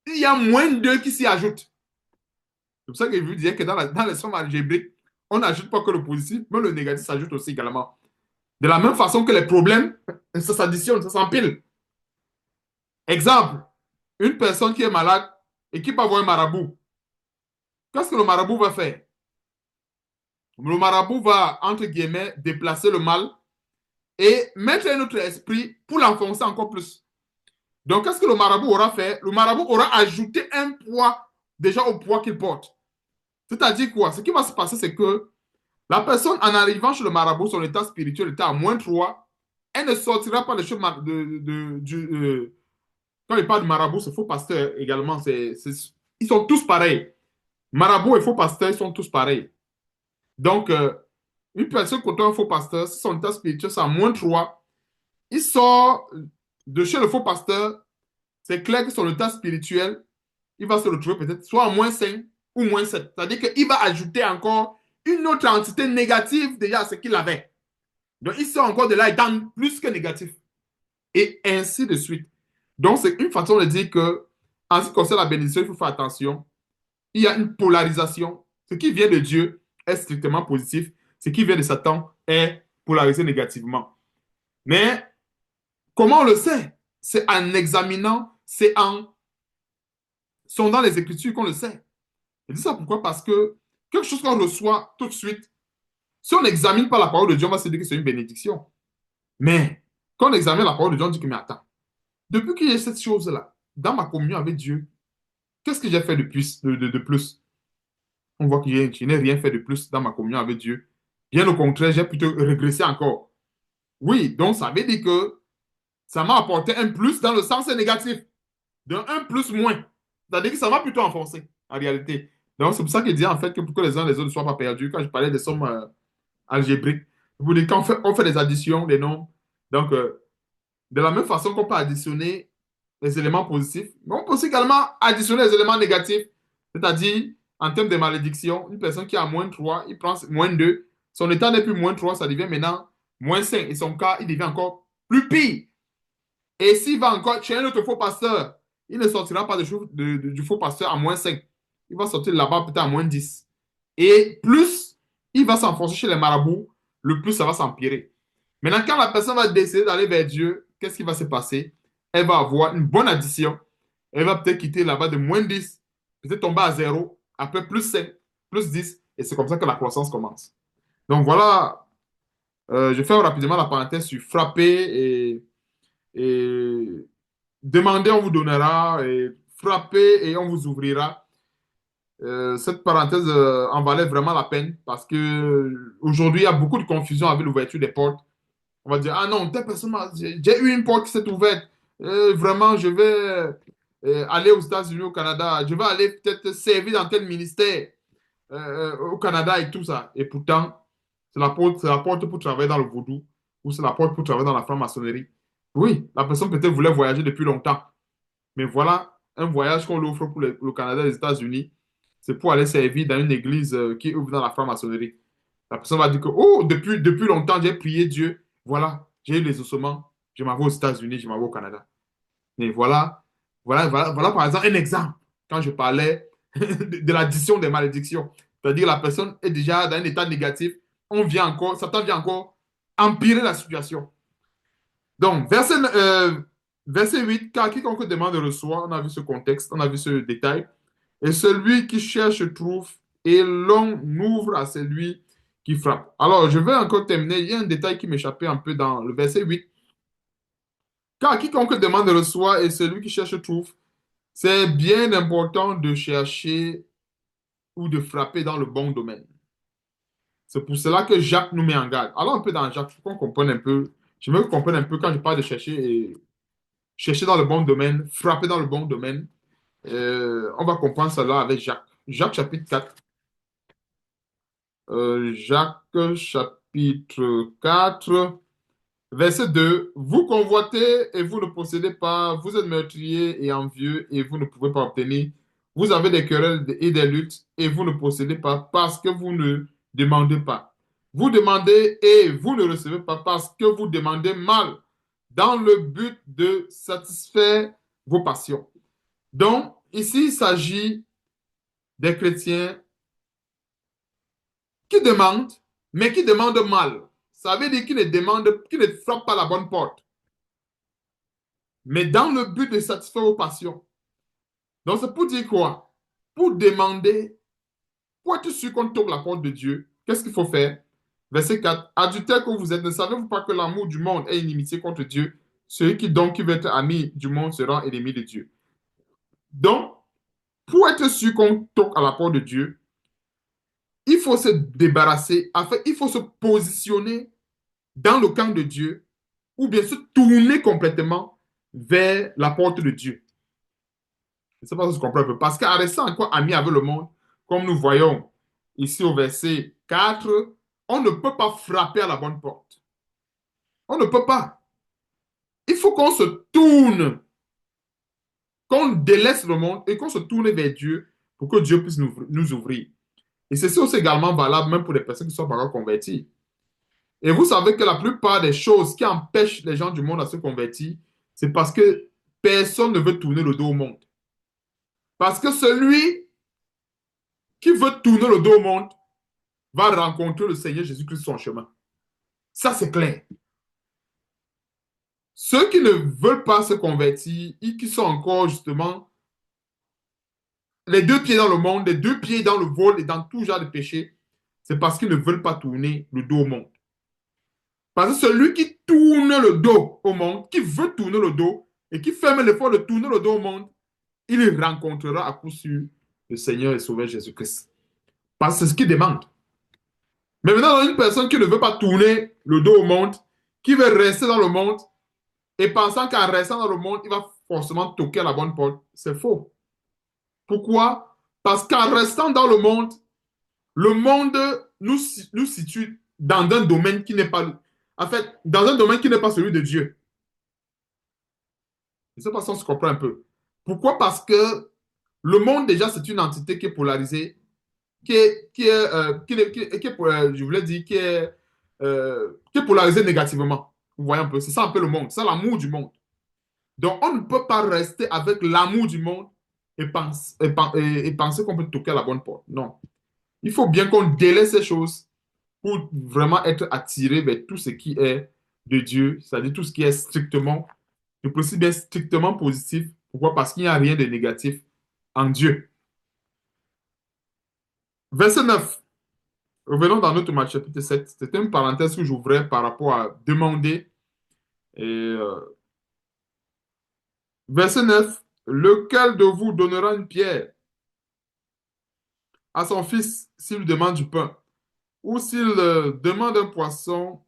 il y a -2 qui s'y ajoute. C'est pour ça que je vous disais que dans les sommes algébriques, on n'ajoute pas que le positif, mais le négatif s'ajoute aussi également. De la même façon que les problèmes, ça s'additionne, ça s'empile. Exemple, une personne qui est malade et qui va voir un marabout. Qu'est-ce que le marabout va faire? Le marabout va, entre guillemets, déplacer le mal et mettre un autre esprit pour l'enfoncer encore plus. Donc, qu'est-ce que le marabout aura fait? Le marabout aura ajouté un poids déjà au poids qu'il porte. C'est-à-dire quoi? Ce qui va se passer, c'est que la personne, en arrivant chez le marabout, son état spirituel était à -3, elle ne sortira pas de chez quand il parle de marabout, c'est faux pasteur également. Ils sont tous pareils. Marabout et faux pasteur, ils sont tous pareils. Donc, une personne contre un faux pasteur, si son état spirituel c'est à -3, il sort de chez le faux pasteur, c'est clair que son état spirituel, il va se retrouver peut-être soit à -5 ou -7. C'est-à-dire qu'il va ajouter encore une autre entité négative déjà à ce qu'il avait. Donc, il sort encore de là étant plus que négatif. Et ainsi de suite. Donc, c'est une façon de dire que, en ce qui concerne la bénédiction, il faut faire attention. Il y a une polarisation. Ce qui vient de Dieu est strictement positif. Ce qui vient de Satan est polarisé négativement. Mais comment on le sait? C'est en examinant, c'est en sondant les Écritures qu'on le sait. Je dis ça pourquoi? Parce que quelque chose qu'on reçoit tout de suite, si on n'examine pas la parole de Dieu, on va se dire que c'est une bénédiction. Mais quand on examine la parole de Dieu, on dit que, mais attends, depuis qu'il y a cette chose-là, dans ma communion avec Dieu, qu'est-ce que j'ai fait de plus? De plus? On voit que je n'ai rien fait de plus dans ma communion avec Dieu. Bien au contraire, j'ai plutôt régressé encore. Oui, donc ça veut dire que ça m'a apporté un plus dans le sens négatif. De un plus moins. C'est-à-dire que ça va plutôt enfoncer, en réalité. Donc c'est pour ça qu'il dit en fait que pour que les uns et les autres ne soient pas perdus, quand je parlais des sommes algébriques, vous dites quand on fait des additions, des nombres, donc de la même façon qu'on peut additionner les éléments positifs, mais on peut aussi également additionner les éléments négatifs. C'est-à-dire, en termes de malédiction, une personne qui a -3, il prend -2, son état n'est plus -3, ça devient maintenant -5. Et son cas, il devient encore plus pire. Et s'il va encore chez un autre faux pasteur, il ne sortira pas du faux pasteur à -5. Il va sortir là-bas peut-être à -10. Et plus il va s'enfoncer chez les marabouts, le plus ça va s'empirer. Maintenant, quand la personne va décider d'aller vers Dieu, qu'est-ce qui va se passer? Elle va avoir une bonne addition. Elle va peut-être quitter là-bas de -10, peut-être tomber à 0, après +5, +10, et c'est comme ça que la croissance commence. Donc voilà, je fais rapidement la parenthèse sur frapper et demander, on vous donnera, et frapper et on vous ouvrira. Cette parenthèse en valait vraiment la peine parce que aujourd'hui, il y a beaucoup de confusion avec l'ouverture des portes. On va dire, ah non, telle personne, j'ai eu une porte qui s'est ouverte. Vraiment, je vais aller aux États-Unis, au Canada. Je vais aller peut-être servir dans tel ministère au Canada et tout ça. Et pourtant, c'est la porte pour travailler dans le vaudou ou c'est la porte pour travailler dans la franc-maçonnerie. Oui, la personne peut-être voulait voyager depuis longtemps. Mais voilà, un voyage qu'on lui offre pour le Canada et les États-Unis, c'est pour aller servir dans une église qui ouvre dans la franc-maçonnerie. La personne va dire que, oh, depuis longtemps, j'ai prié Dieu. Voilà, j'ai eu les ossements. Je m'en vais aux États-Unis, je m'en vais au Canada. Mais voilà par exemple un exemple. Quand je parlais de l'addition des malédictions. C'est-à-dire la personne est déjà dans un état négatif. Satan vient encore empirer la situation. Donc, verset 8, car quiconque demande reçoit, on a vu ce contexte, on a vu ce détail. Et celui qui cherche trouve, et l'on ouvre à celui qui frappe. Alors, je vais encore terminer. Il y a un détail qui m'échappait un peu dans le verset 8. Car quiconque demande reçoit, et celui qui cherche trouve. C'est bien important de chercher ou de frapper dans le bon domaine. C'est pour cela que Jacques nous met en garde. Alors, un peu dans Jacques, il faut qu'on comprenne un peu. Je veux qu'on comprenne un peu quand je parle de chercher et chercher dans le bon domaine, frapper dans le bon domaine. On va comprendre cela avec Jacques. Jacques chapitre 4. Jacques chapitre 4, verset 2. Vous convoitez et vous ne possédez pas. Vous êtes meurtrier et envieux et vous ne pouvez pas obtenir. Vous avez des querelles et des luttes et vous ne possédez pas parce que vous ne demandez pas. Vous demandez et vous ne recevez pas parce que vous demandez mal dans le but de satisfaire vos passions. Donc, ici, il s'agit des chrétiens qui demandent, mais qui demandent mal. Ça veut dire qu'ils ne demandent, qu'ils ne frappent pas la bonne porte, mais dans le but de satisfaire vos passions. Donc, c'est pour dire quoi? Pour demander, pour être sûr qu'on toque la porte de Dieu, qu'est-ce qu'il faut faire? Verset 4. Adultère que vous êtes, ne savez-vous pas que l'amour du monde est inimitié contre Dieu? Celui qui donc qui veut être ami du monde sera ennemi de Dieu. Donc, pour être sûr qu'on toque à la porte de Dieu, il faut se débarrasser, enfin, il faut se positionner dans le camp de Dieu ou bien se tourner complètement vers la porte de Dieu. Je ne sais pas si vous comprenez un peu. Parce qu'en restant encore ami avec le monde, comme nous voyons ici au verset 4, on ne peut pas frapper à la bonne porte. On ne peut pas. Il faut qu'on se tourne, qu'on délaisse le monde et qu'on se tourne vers Dieu pour que Dieu puisse nous ouvrir. Et c'est aussi également valable même pour les personnes qui sont pas encore converties. Et vous savez que la plupart des choses qui empêchent les gens du monde à se convertir, c'est parce que personne ne veut tourner le dos au monde. Parce que celui qui veut tourner le dos au monde va rencontrer le Seigneur Jésus-Christ sur son chemin. Ça, c'est clair. Ceux qui ne veulent pas se convertir et qui sont encore justement les deux pieds dans le monde, les deux pieds dans le vol et dans tout genre de péché, c'est parce qu'ils ne veulent pas tourner le dos au monde. Parce que celui qui tourne le dos au monde, qui veut tourner le dos et qui fait l'effort de tourner le dos au monde, il rencontrera à coup sûr le Seigneur et Sauveur Jésus-Christ. Parce que c'est ce qu'il demande. Mais maintenant, une personne qui ne veut pas tourner le dos au monde, qui veut rester dans le monde, et pensant qu'en restant dans le monde, il va forcément toquer à la bonne porte, c'est faux. Pourquoi? Parce qu'en restant dans le monde nous situe dans un domaine qui n'est pas, en fait, dans un domaine qui n'est pas celui de Dieu. Je ne sais pas si on se comprend un peu. Pourquoi? Parce que le monde, déjà, c'est une entité qui est polarisée, je voulais dire, qui est polarisée négativement. Vous voyez un peu, c'est ça un peu le monde, c'est l'amour du monde. Donc, on ne peut pas rester avec l'amour du monde et penser qu'on peut toquer à la bonne porte. Non. Il faut bien qu'on délaisse ces choses pour vraiment être attiré vers tout ce qui est de Dieu, c'est-à-dire tout ce qui est strictement, je précise bien strictement positif. Pourquoi? Parce qu'il n'y a rien de négatif en Dieu. Verset 9. Revenons dans notre match chapitre 7. C'était une parenthèse que j'ouvrais par rapport à demander. Et, verset 9. Lequel de vous donnera une pierre à son fils s'il lui demande du pain, ou s'il demande un poisson,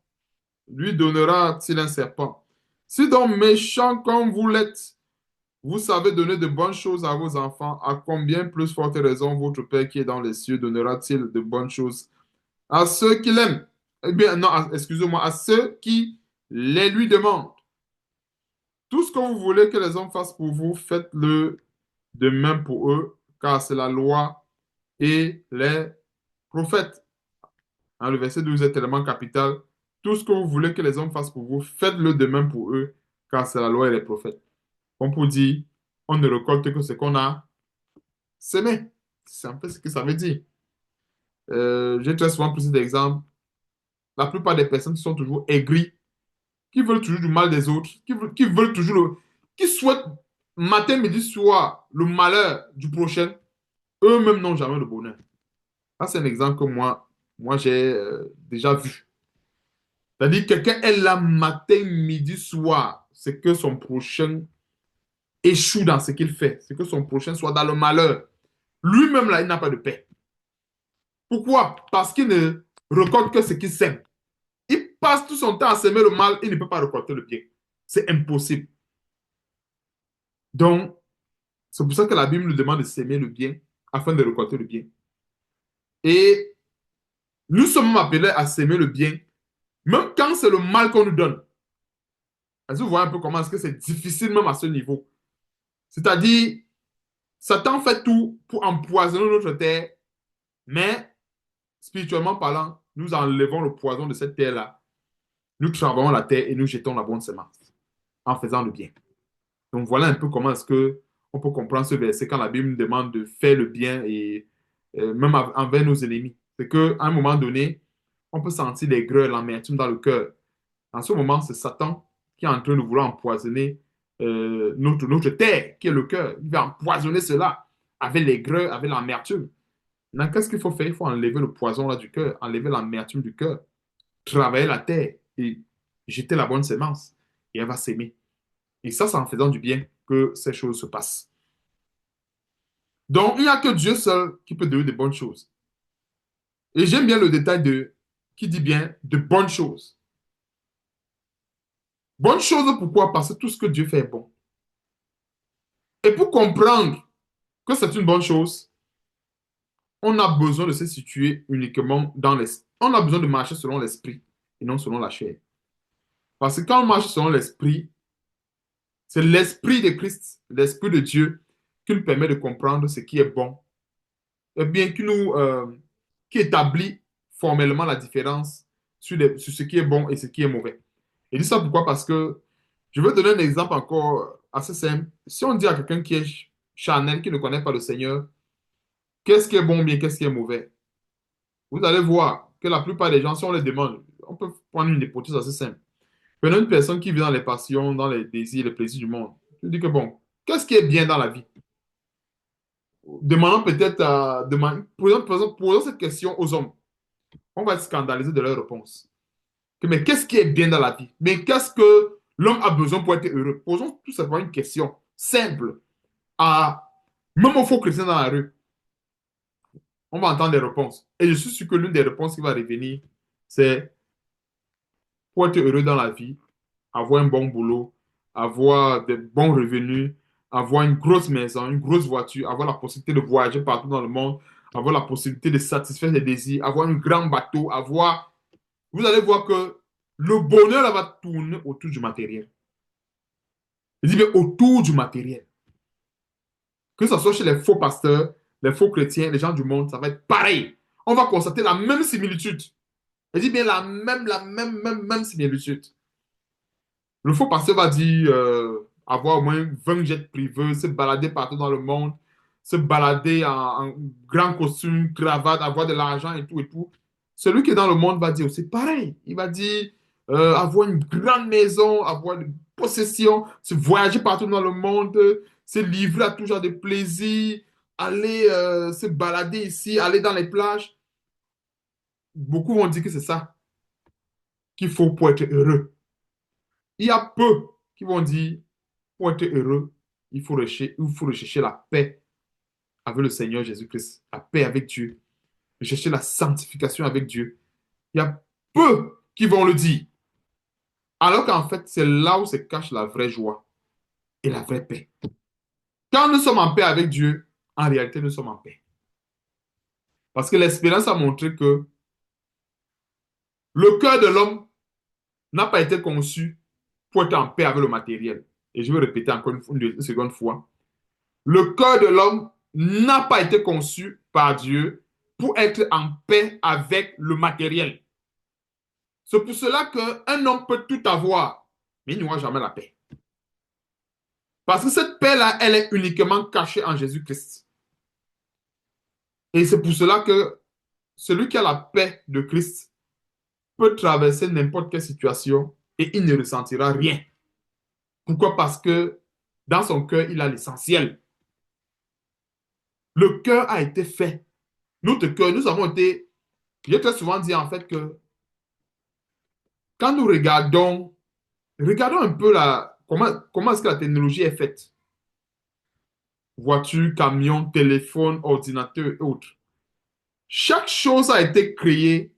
lui donnera-t-il un serpent? Si donc méchant comme vous l'êtes, vous savez donner de bonnes choses à vos enfants, à combien plus forte raison votre Père qui est dans les cieux donnera-t-il de bonnes choses à ceux qui l'aiment? Eh bien, non, excusez-moi, à ceux qui les lui demandent. Tout ce que vous voulez que les hommes fassent pour vous, faites-le de même pour eux, car c'est la loi et les prophètes. Hein, le verset 12 est tellement capital. Tout ce que vous voulez que les hommes fassent pour vous, faites-le de même pour eux, car c'est la loi et les prophètes. Comme pour dire, on ne récolte que ce qu'on a semé. C'est un peu ce que ça veut dire. J'ai très souvent pris cet exemple. La plupart des personnes qui sont toujours aigries, qui veulent toujours du mal des autres, qui veulent toujours qui souhaitent matin, midi, soir le malheur du prochain, eux-mêmes n'ont jamais le bonheur. Ça, c'est un exemple que moi j'ai déjà vu. C'est-à-dire, quelqu'un est là matin, midi, soir. C'est que son prochain échoue dans ce qu'il fait. C'est que son prochain soit dans le malheur. Lui-même, là, il n'a pas de paix. Pourquoi? Parce qu'il ne récolte que ce qu'il sème. Il passe tout son temps à semer le mal, il ne peut pas récolter le bien. C'est impossible. Donc, c'est pour ça que la Bible nous demande de s'aimer le bien afin de récolter le bien. Et nous sommes appelés à s'aimer le bien, même quand c'est le mal qu'on nous donne. Est-ce que vous voyez un peu comment est-ce que c'est difficile même à ce niveau? C'est-à-dire, Satan fait tout pour empoisonner notre terre, mais spirituellement parlant, nous enlevons le poison de cette terre-là. Nous travaillons la terre et nous jetons la bonne semence en faisant le bien. Donc voilà un peu comment est-ce que on peut comprendre ce verset quand la Bible nous demande de faire le bien et même envers nos ennemis. C'est qu'à un moment donné, on peut sentir l'aigreur, l'amertume dans le cœur. En ce moment, c'est Satan qui est en train de vouloir empoisonner notre terre, qui est le cœur. Il va empoisonner cela avec l'aigreur, avec l'amertume. Maintenant, qu'est-ce qu'il faut faire? Il faut enlever le poison là du cœur, enlever l'amertume du cœur, travailler la terre et jeter la bonne semence. Et elle va s'aimer. Et ça, c'est en faisant du bien que ces choses se passent. Donc, il n'y a que Dieu seul qui peut donner de bonnes choses. Et j'aime bien le détail de qui dit bien de bonnes choses. Bonnes choses, pourquoi? Parce que tout ce que Dieu fait est bon. Et pour comprendre que c'est une bonne chose, on a besoin de se situer uniquement dans l'esprit. On a besoin de marcher selon l'esprit et non selon la chair. Parce que quand on marche selon l'esprit, c'est l'esprit de Christ, l'esprit de Dieu, qui nous permet de comprendre ce qui est bon. Et bien, qui établit formellement la différence sur ce qui est bon et ce qui est mauvais. Et dis ça pourquoi? Parce que je veux donner un exemple encore assez simple. Si on dit à quelqu'un qui est charnel, qui ne connaît pas le Seigneur, qu'est-ce qui est bon, bien, qu'est-ce qui est mauvais? Vous allez voir que la plupart des gens, si on les demande, on peut prendre une hypothèse assez simple. Prenons une personne qui vit dans les passions, dans les désirs, les plaisirs du monde. Je dis que bon, qu'est-ce qui est bien dans la vie? Demandons peut-être posons cette question aux hommes. On va être scandalisé de leur réponse. Mais qu'est-ce qui est bien dans la vie? Mais qu'est-ce que l'homme a besoin pour être heureux? Posons tout simplement une question simple à même aux faux chrétiens dans la rue. On va entendre des réponses. Et je suis sûr que l'une des réponses qui va revenir, c'est pour être heureux dans la vie, avoir un bon boulot, avoir de bons revenus, avoir une grosse maison, une grosse voiture, avoir la possibilité de voyager partout dans le monde, avoir la possibilité de satisfaire ses désirs, avoir un grand bateau, avoir... Vous allez voir que le bonheur là, va tourner autour du matériel. Je dis bien autour du matériel. Que ce soit chez les faux pasteurs, les faux chrétiens, les gens du monde, ça va être pareil. On va constater la même similitude. Je dis bien la même similitude. Le faux pasteur va dire avoir au moins 20 jets privés, se balader partout dans le monde, se balader en grand costume, cravate, avoir de l'argent et tout et tout. Celui qui est dans le monde va dire aussi pareil. Il va dire avoir une grande maison, avoir une possession, se voyager partout dans le monde, se livrer à tout genre de plaisir, aller se balader ici, aller dans les plages. Beaucoup vont dire que c'est ça qu'il faut pour être heureux. Il y a peu qui vont dire, pour être heureux, il faut rechercher la paix avec le Seigneur Jésus-Christ, la paix avec Dieu, de chercher la sanctification avec Dieu, il y a peu qui vont le dire. Alors qu'en fait, c'est là où se cache la vraie joie et la vraie paix. Quand nous sommes en paix avec Dieu, en réalité, nous sommes en paix. Parce que l'expérience a montré que le cœur de l'homme n'a pas été conçu pour être en paix avec le matériel. Et je vais répéter encore une seconde fois. Le cœur de l'homme n'a pas été conçu par Dieu pour être en paix avec le matériel. C'est pour cela qu'un homme peut tout avoir, mais il n'aura jamais la paix. Parce que cette paix-là, elle est uniquement cachée en Jésus-Christ. Et c'est pour cela que celui qui a la paix de Christ peut traverser n'importe quelle situation et il ne ressentira rien. Pourquoi? Parce que dans son cœur, il a l'essentiel. Le cœur a été fait. Notre cœur, nous avons été... J'ai très souvent dit en fait que quand nous regardons un peu comment est-ce que la technologie est faite. Voiture, camion, téléphone, ordinateur et autres. Chaque chose a été créée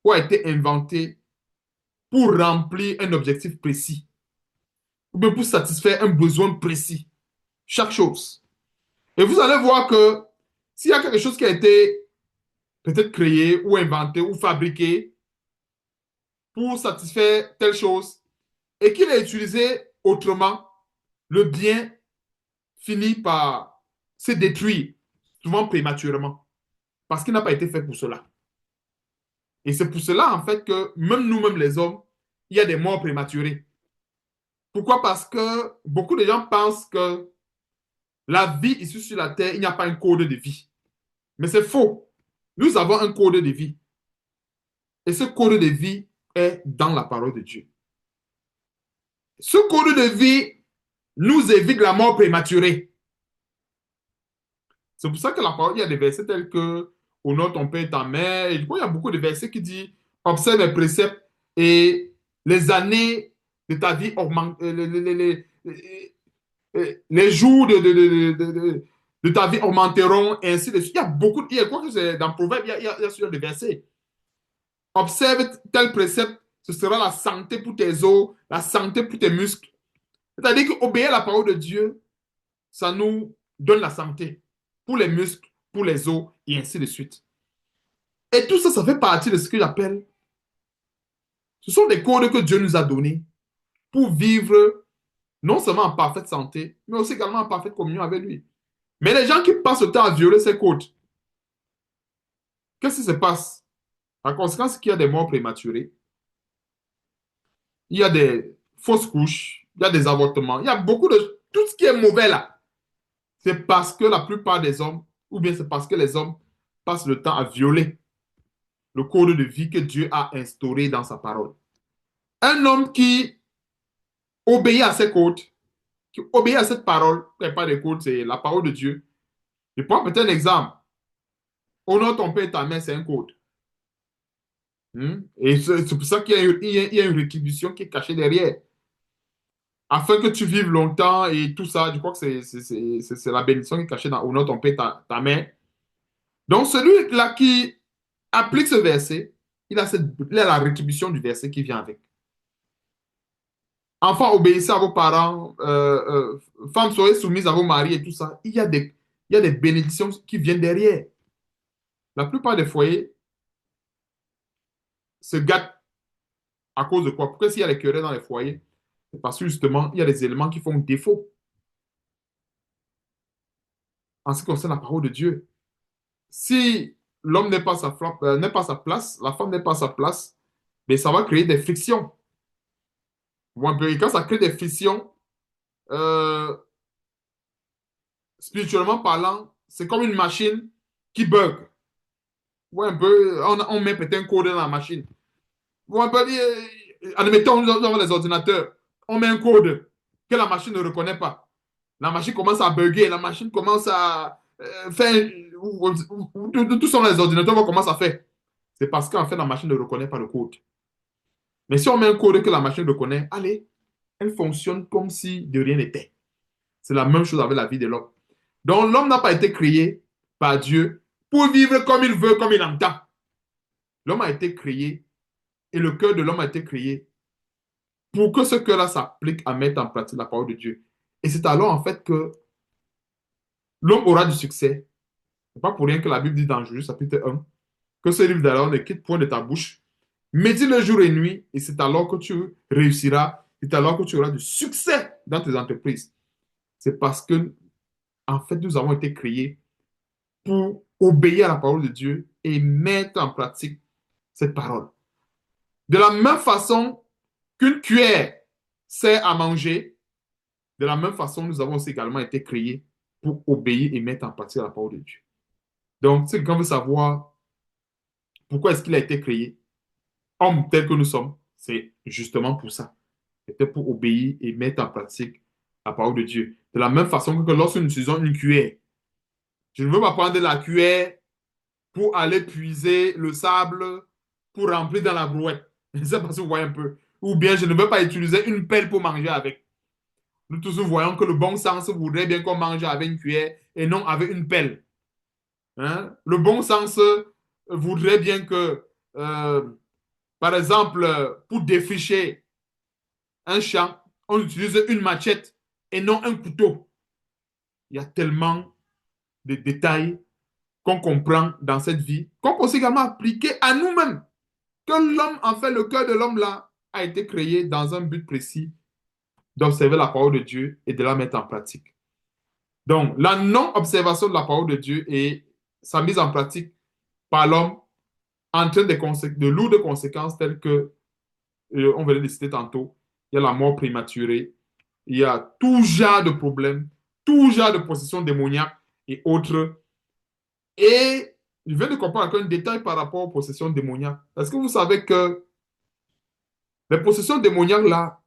ou a été inventée pour remplir un objectif précis ou bien pour satisfaire un besoin précis. Chaque chose. Et vous allez voir que s'il y a quelque chose qui a été peut-être créé ou inventé ou fabriqué pour satisfaire telle chose et qu'il est utilisé autrement, le bien finit par se détruire, souvent prématurément, parce qu'il n'a pas été fait pour cela. Et c'est pour cela, en fait, que même nous-mêmes, les hommes, il y a des morts prématurées. Pourquoi? Parce que beaucoup de gens pensent que la vie ici sur la terre, il n'y a pas un code de vie. Mais c'est faux. Nous avons un code de vie. Et ce code de vie est dans la parole de Dieu. Ce code de vie nous évite la mort prématurée. C'est pour ça que la parole, il y a des versets tels que honore ton père et ta mère. Et du coup, il y a beaucoup de versets qui disent observe mes préceptes et les années de ta vie augmentent, les jours de ta vie augmenteront, et ainsi de suite. Il y a beaucoup, je crois que c'est dans Proverbe, il y a sur des versets. Observe tel précepte, ce sera la santé pour tes os, la santé pour tes muscles. C'est-à-dire qu'obéir à la parole de Dieu, ça nous donne la santé pour les muscles, pour les os, et ainsi de suite. Et tout ça, ça fait partie de ce que j'appelle, ce sont des codes que Dieu nous a donnés pour vivre non seulement en parfaite santé, mais aussi également en parfaite communion avec lui. Mais les gens qui passent le temps à violer ces codes, qu'est-ce qui se passe? La conséquence, c'est qu'il y a des morts prématurées, il y a des fausses couches, il y a des avortements, il y a beaucoup de... Tout ce qui est mauvais là, c'est parce que la plupart des hommes, ou bien c'est parce que les hommes passent le temps à violer le code de vie que Dieu a instauré dans sa parole. Un homme qui obéit à ces codes, qui obéit à cette parole, pas des codes, c'est la parole de Dieu. Je prends peut-être un exemple. Honore ton père et ta mère, c'est un code. Et c'est pour ça qu'il y a une rétribution qui est cachée derrière. Afin que tu vives longtemps et tout ça, je crois que c'est la bénédiction qui est cachée dans honore ton père et ta mère. Donc celui-là qui applique ce verset, il a la rétribution du verset qui vient avec. Enfants, obéissez à vos parents. Femmes, soyez soumises à vos maris et tout ça. Il y a des bénédictions qui viennent derrière. La plupart des foyers se gâtent à cause de quoi? Pourquoi s'il y a des querelles dans les foyers? C'est parce que justement, il y a des éléments qui font défaut en ce qui concerne la parole de Dieu. Si l'homme n'est pas n'est pas à sa place, la femme n'est pas à sa place, mais ça va créer des frictions. Et quand ça crée des frictions, euh, spirituellement parlant, c'est comme une machine qui bug. Ouais, un peu, on met peut-être un code dans la machine. Ou un peu, admettons, nous avons les ordinateurs. On met un code que la machine ne reconnaît pas. La machine commence à bugger, la machine commence à faire. Tout sont les ordinateurs vont commencer à faire. C'est parce qu'en fait, la machine ne reconnaît pas le code. Mais si on met un code que la machine reconnaît, allez, elle fonctionne comme si de rien n'était. C'est la même chose avec la vie de l'homme. Donc, l'homme n'a pas été créé par Dieu pour vivre comme il veut, comme il entend. L'homme a été créé et le cœur de l'homme a été créé pour que ce cœur-là s'applique à mettre en pratique la parole de Dieu. Et c'est alors en fait que l'homme aura du succès. Ce n'est pas pour rien que la Bible dit dans Juge chapitre 1 que ce livre d'alors ne quitte point de ta bouche. Médite le jour et nuit et c'est alors que tu réussiras. C'est alors que tu auras du succès dans tes entreprises. C'est parce que, en fait, nous avons été créés pour obéir à la parole de Dieu et mettre en pratique cette parole. De la même façon qu'une cuillère sert à manger, de la même façon, nous avons aussi également été créés pour obéir et mettre en pratique la parole de Dieu. Donc, si quelqu'un veut savoir pourquoi est-ce qu'il a été créé, homme tel que nous sommes, c'est justement pour ça. C'était pour obéir et mettre en pratique la parole de Dieu. De la même façon que lorsque nous utilisons une cuillère, je ne veux pas prendre la cuillère pour aller puiser le sable pour remplir dans la brouette. Je ne sais pas si vous voyez un peu. Ou bien je ne veux pas utiliser une pelle pour manger avec. Nous tous nous voyons que le bon sens voudrait bien qu'on mange avec une cuillère et non avec une pelle. Hein? Le bon sens voudrait bien que, par exemple, pour défricher un champ, on utilise une machette et non un couteau. Il y a tellement de détails qu'on comprend dans cette vie, qu'on peut aussi également appliquer à nous-mêmes. Que l'homme, en fait, le cœur de l'homme là, a été créé dans un but précis d'observer la parole de Dieu et de la mettre en pratique. Donc, la non-observation de la parole de Dieu et sa mise en pratique par l'homme entraîne de lourdes conséquences telles que, on va les citer tantôt, il y a la mort prématurée, il y a tout genre de problèmes, tout genre de possession démoniaque et autres. Et je viens de comprendre encore un détail par rapport aux possessions démoniaques. Est-ce que vous savez que les possessions démoniaques, là,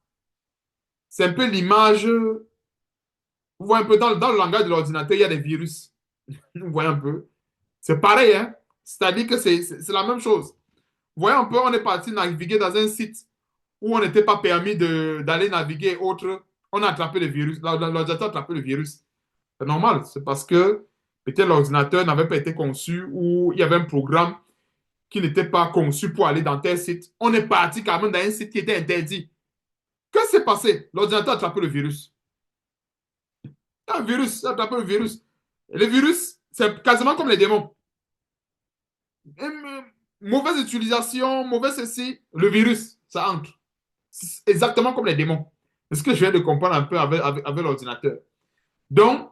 c'est un peu l'image, vous voyez un peu dans le langage de l'ordinateur, il y a des virus. Vous voyez un peu. C'est pareil, hein? C'est-à-dire que c'est la même chose. Vous voyez un peu, on est parti naviguer dans un site où on n'était pas permis d'aller naviguer et autres. On a attrapé le virus. L'ordinateur a attrapé le virus. C'est normal. C'est parce que peut-être l'ordinateur n'avait pas été conçu ou il y avait un programme qui n'était pas conçu pour aller dans tel site. On est parti quand même dans un site qui était interdit. Que s'est passé? L'ordinateur a attrapé le virus. Un virus, ça attrape un virus. Et les virus, c'est quasiment comme les démons. Et, mauvaise utilisation, mauvais ceci, le virus, ça entre. C'est exactement comme les démons. C'est ce que je viens de comprendre un peu avec l'ordinateur. Donc,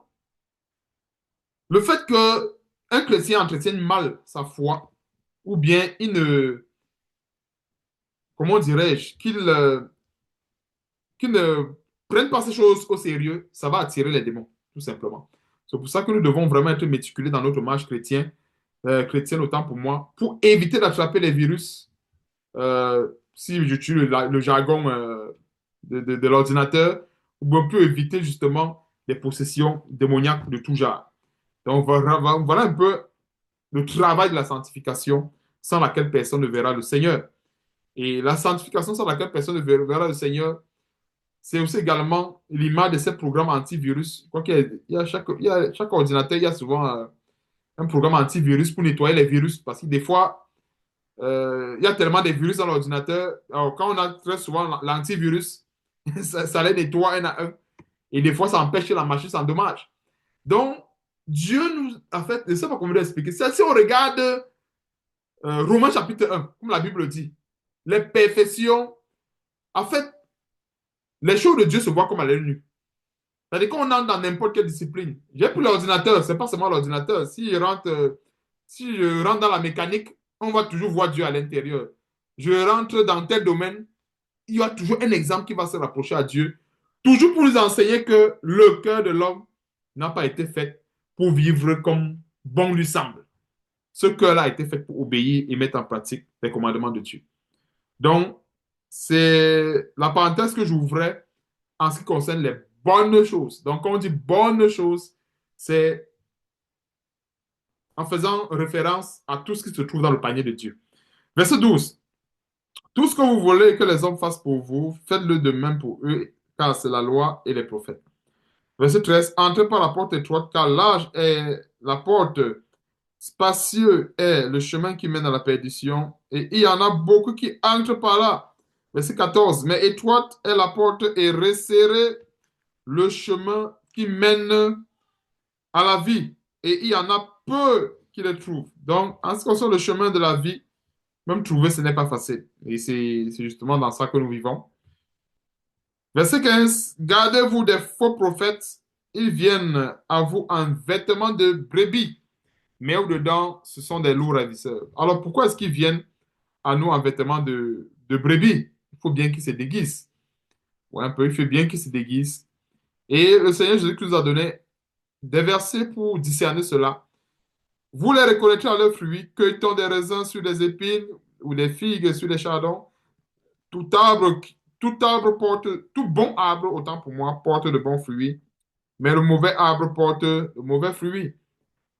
le fait qu'un chrétien entretienne mal sa foi, ou bien il ne, comment dirais-je, qu'il ne prenne pas ces choses au sérieux, ça va attirer les démons, tout simplement. C'est pour ça que nous devons vraiment être méticuleux dans notre marche chrétienne autant pour moi, pour éviter d'attraper les virus. Si j'utilise le jargon de l'ordinateur, on peut éviter justement les possessions démoniaques de tout genre. Donc voilà un peu le travail de la sanctification sans laquelle personne ne verra le Seigneur. Et la sanctification sans laquelle personne ne verra le Seigneur, c'est aussi également l'image de ces programmes antivirus. Quoi qu'il y a, chaque ordinateur, il y a souvent un programme antivirus pour nettoyer les virus. Parce que des fois, il y a tellement de virus dans l'ordinateur. Alors, quand on a très souvent l'antivirus, ça les nettoie un à un. Et des fois, ça empêche que la machine s'endommage. Donc, Dieu nous, en fait, je ne sais pas comment l'expliquer. Si on regarde Romains chapitre 1, comme la Bible dit, les perfections, en fait, les choses de Dieu se voient comme à l'œil nu. C'est-à-dire qu'on entre dans n'importe quelle discipline. J'ai pris l'ordinateur, c'est pas seulement l'ordinateur. Si je rentre dans la mécanique, on va toujours voir Dieu à l'intérieur. Je rentre dans tel domaine, il y a toujours un exemple qui va se rapprocher à Dieu. Toujours pour nous enseigner que le cœur de l'homme n'a pas été fait pour vivre comme bon lui semble. Ce cœur-là a été fait pour obéir et mettre en pratique les commandements de Dieu. Donc, c'est la parenthèse que j'ouvrais en ce qui concerne les bonnes choses. Donc, quand on dit bonnes choses, c'est en faisant référence à tout ce qui se trouve dans le panier de Dieu. Verset 12. Tout ce que vous voulez que les hommes fassent pour vous, faites-le de même pour eux, car c'est la loi et les prophètes. Verset 13. Entrez par la porte étroite, car large est la porte Spacieux est le chemin qui mène à la perdition, et il y en a beaucoup qui entrent par là. Verset 14. Mais étroite est la porte et resserré le chemin qui mène à la vie, et il y en a peu qui le trouvent. Donc, en ce qui concerne le chemin de la vie, même trouver, ce n'est pas facile. Et c'est justement dans ça que nous vivons. Verset 15. Gardez-vous des faux prophètes. Ils viennent à vous en vêtements de brebis, mais au-dedans, ce sont des loups ravisseurs. Alors, pourquoi est-ce qu'ils viennent à nous en vêtements de brebis? Il faut bien qu'ils se déguisent. Ouais, un peu, il faut bien qu'ils se déguisent. Et le Seigneur Jésus nous a donné des versets pour discerner cela. Vous les reconnaîtrez à leurs fruits. Cueille-t-on des raisins sur des épines ou des figues sur des chardons? Tout arbre, tout arbre porte, tout bon arbre, autant pour moi, porte de bons fruits, mais le mauvais arbre porte de mauvais fruits.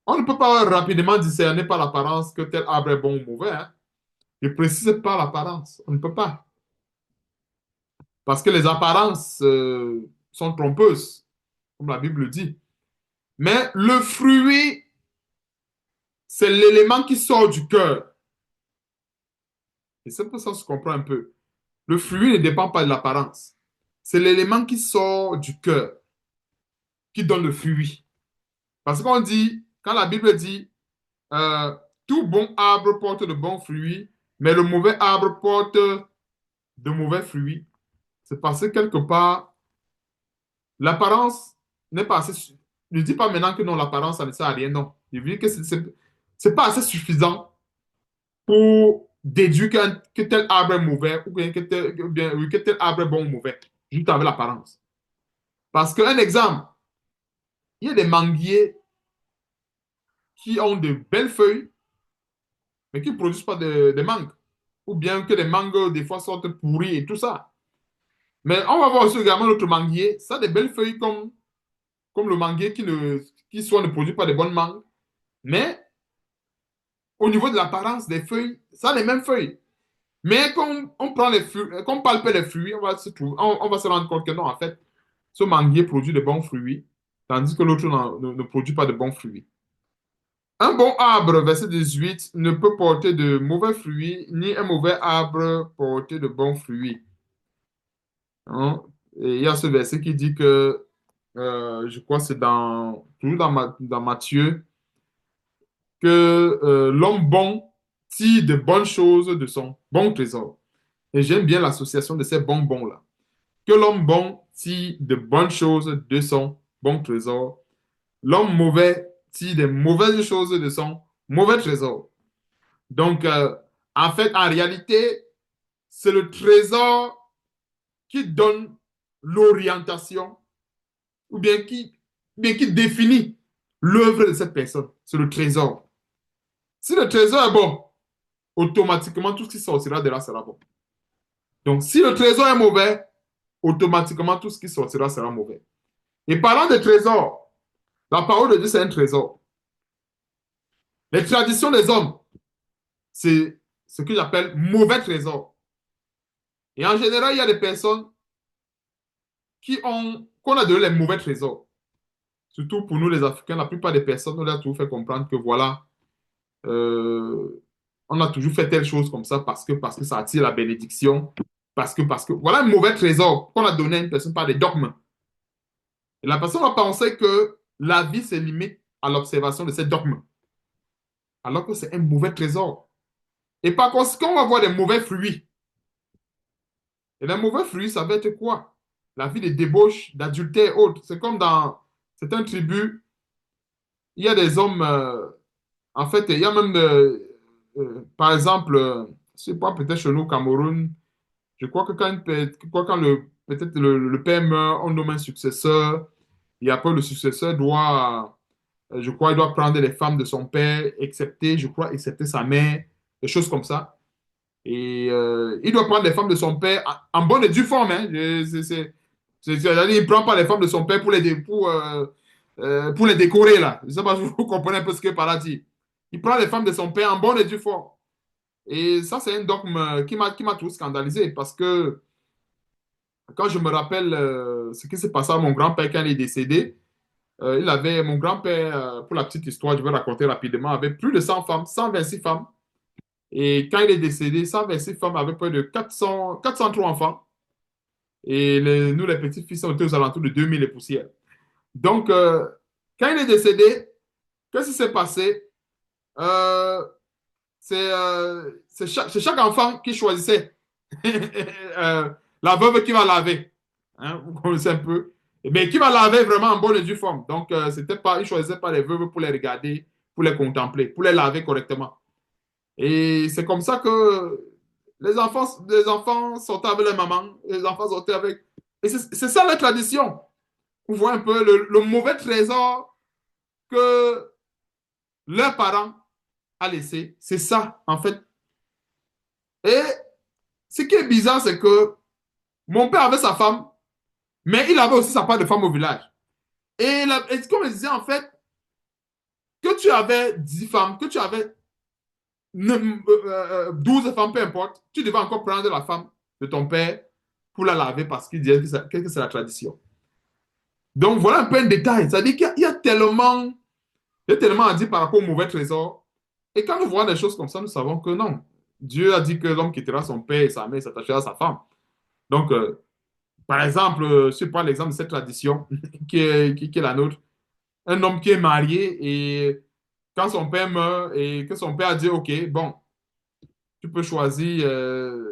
On ne peut pas rapidement discerner par l'apparence que tel arbre est bon ou mauvais, hein. Je précise par l'apparence. On ne peut pas. Parce que les apparences sont trompeuses, comme la Bible le dit. Mais le fruit, c'est l'élément qui sort du cœur. Et c'est pour ça que se comprend un peu. Le fruit ne dépend pas de l'apparence. C'est l'élément qui sort du cœur qui donne le fruit. Parce qu'on dit, quand la Bible dit, euh, tout bon arbre porte de bons fruits, mais le mauvais arbre porte de mauvais fruits, c'est parce que quelque part, l'apparence n'est pas assez. Je ne dis pas maintenant que non, l'apparence, ça ne sert à rien, non. Je veux dire que c'est pas assez suffisant pour déduire que tel arbre est mauvais ou bien que tel arbre est bon ou mauvais, juste avec l'apparence. Parce qu'un exemple, il y a des manguiers qui ont de belles feuilles, mais qui ne produisent pas de mangue. Ou bien que les mangues, des fois, sortent pourries et tout ça. Mais on va voir aussi également notre manguier. Ça a des belles feuilles comme le manguier qui soit ne produit pas de bonnes mangues. Mais au niveau de l'apparence des feuilles, ça a les mêmes feuilles. Mais quand on prend les fruits, quand on palpe les fruits, on va se rendre compte que non, en fait, ce manguier produit de bons fruits, tandis que l'autre ne produit pas de bons fruits. Un bon arbre, verset 18, ne peut porter de mauvais fruits, ni un mauvais arbre porter de bons fruits. Hein? Et il y a ce verset qui dit que, je crois que c'est toujours dans Matthieu, que l'homme bon tire de bonnes choses de son bon trésor. Et j'aime bien l'association de ces bonbons-là. Que l'homme bon tire de bonnes choses de son bon trésor. L'homme mauvais tire des mauvaises choses de son mauvais trésor. Donc, en fait, en réalité, c'est le trésor qui donne l'orientation ou bien qui définit l'œuvre de cette personne. C'est le trésor. Si le trésor est bon, automatiquement, tout ce qui sortira de là sera bon. Donc, si le trésor est mauvais, automatiquement, tout ce qui sortira sera mauvais. Et parlant de trésor, la parole de Dieu, c'est un trésor. Les traditions des hommes, c'est ce que j'appelle mauvais trésor. Et en général, il y a des personnes qu'on a donné les mauvais trésors. Surtout pour nous, les Africains, la plupart des personnes, on leur a toujours fait comprendre que voilà, euh, on a toujours fait telle chose comme ça parce que ça attire la bénédiction, parce que, voilà un mauvais trésor qu'on a donné à une personne par des dogmes. Et la personne va penser que la vie se limite à l'observation de ces dogmes, alors que c'est un mauvais trésor. Et par conséquent, on va voir des mauvais fruits. Et les mauvais fruits, ça va être quoi? La vie de débauche, d'adultère et autres. C'est comme dans certaines tribus, il y a des hommes, en fait, il y a même, par exemple, je sais pas, peut-être chez nous au Cameroun, je crois que quand peut-être le père meurt, on nomme un successeur, et après le successeur je crois, il doit prendre les femmes de son père, excepté sa mère, des choses comme ça. Et il doit prendre les femmes de son père en bonne et due forme. Hein. C'est-à-dire, il ne prend pas les femmes de son père pour les décorer, là. Je ne sais pas si vous comprenez un peu ce que par là dit. Il prend les femmes de son père en bonne et due forme. Et ça, c'est un dogme qui m'a tout scandalisé parce que quand je me rappelle ce qui s'est passé à mon grand-père quand il est décédé, Il avait, mon grand-père, pour la petite histoire, je vais raconter rapidement, avait plus de 100 femmes, 126 femmes. Et quand il est décédé, 126 femmes avaient près de 403 enfants. Et nous, les petits-fils, on était aux alentours de 2000 et poussières. Donc, quand il est décédé, qu'est-ce qui s'est passé? Euh, c'est chaque enfant qui choisissait la veuve qui va laver. Hein, vous connaissez un peu. Mais qui va laver vraiment en bonne et due forme. Donc, c'était pas, ils ne choisissaient pas les veuves pour les regarder, pour les contempler, pour les laver correctement. Et c'est comme ça que les enfants sortaient avec les mamans, les enfants sortaient avec. Et c'est ça la tradition. Vous voyez un peu le mauvais trésor que leurs parents ont laissé. C'est ça, en fait. Et ce qui est bizarre, c'est que mon père avait sa femme, mais il avait aussi sa part de femme au village. Et comme je disais, en fait, que tu avais 10 femmes, que tu avais 12 femmes, peu importe, tu devais encore prendre la femme de ton père pour la laver parce qu'il disait que c'est la tradition. Donc voilà un peu un détail. C'est-à-dire qu'il y a tellement, il y a tellement à dire par rapport au mauvais trésor. Et quand nous voyons des choses comme ça, nous savons que non. Dieu a dit que l'homme quittera son père et sa mère et s'attachera à sa femme. Donc, par exemple, je prends l'exemple de cette tradition qui est la nôtre. Un homme qui est marié et quand son père meurt et que son père a dit, OK, bon, tu peux choisir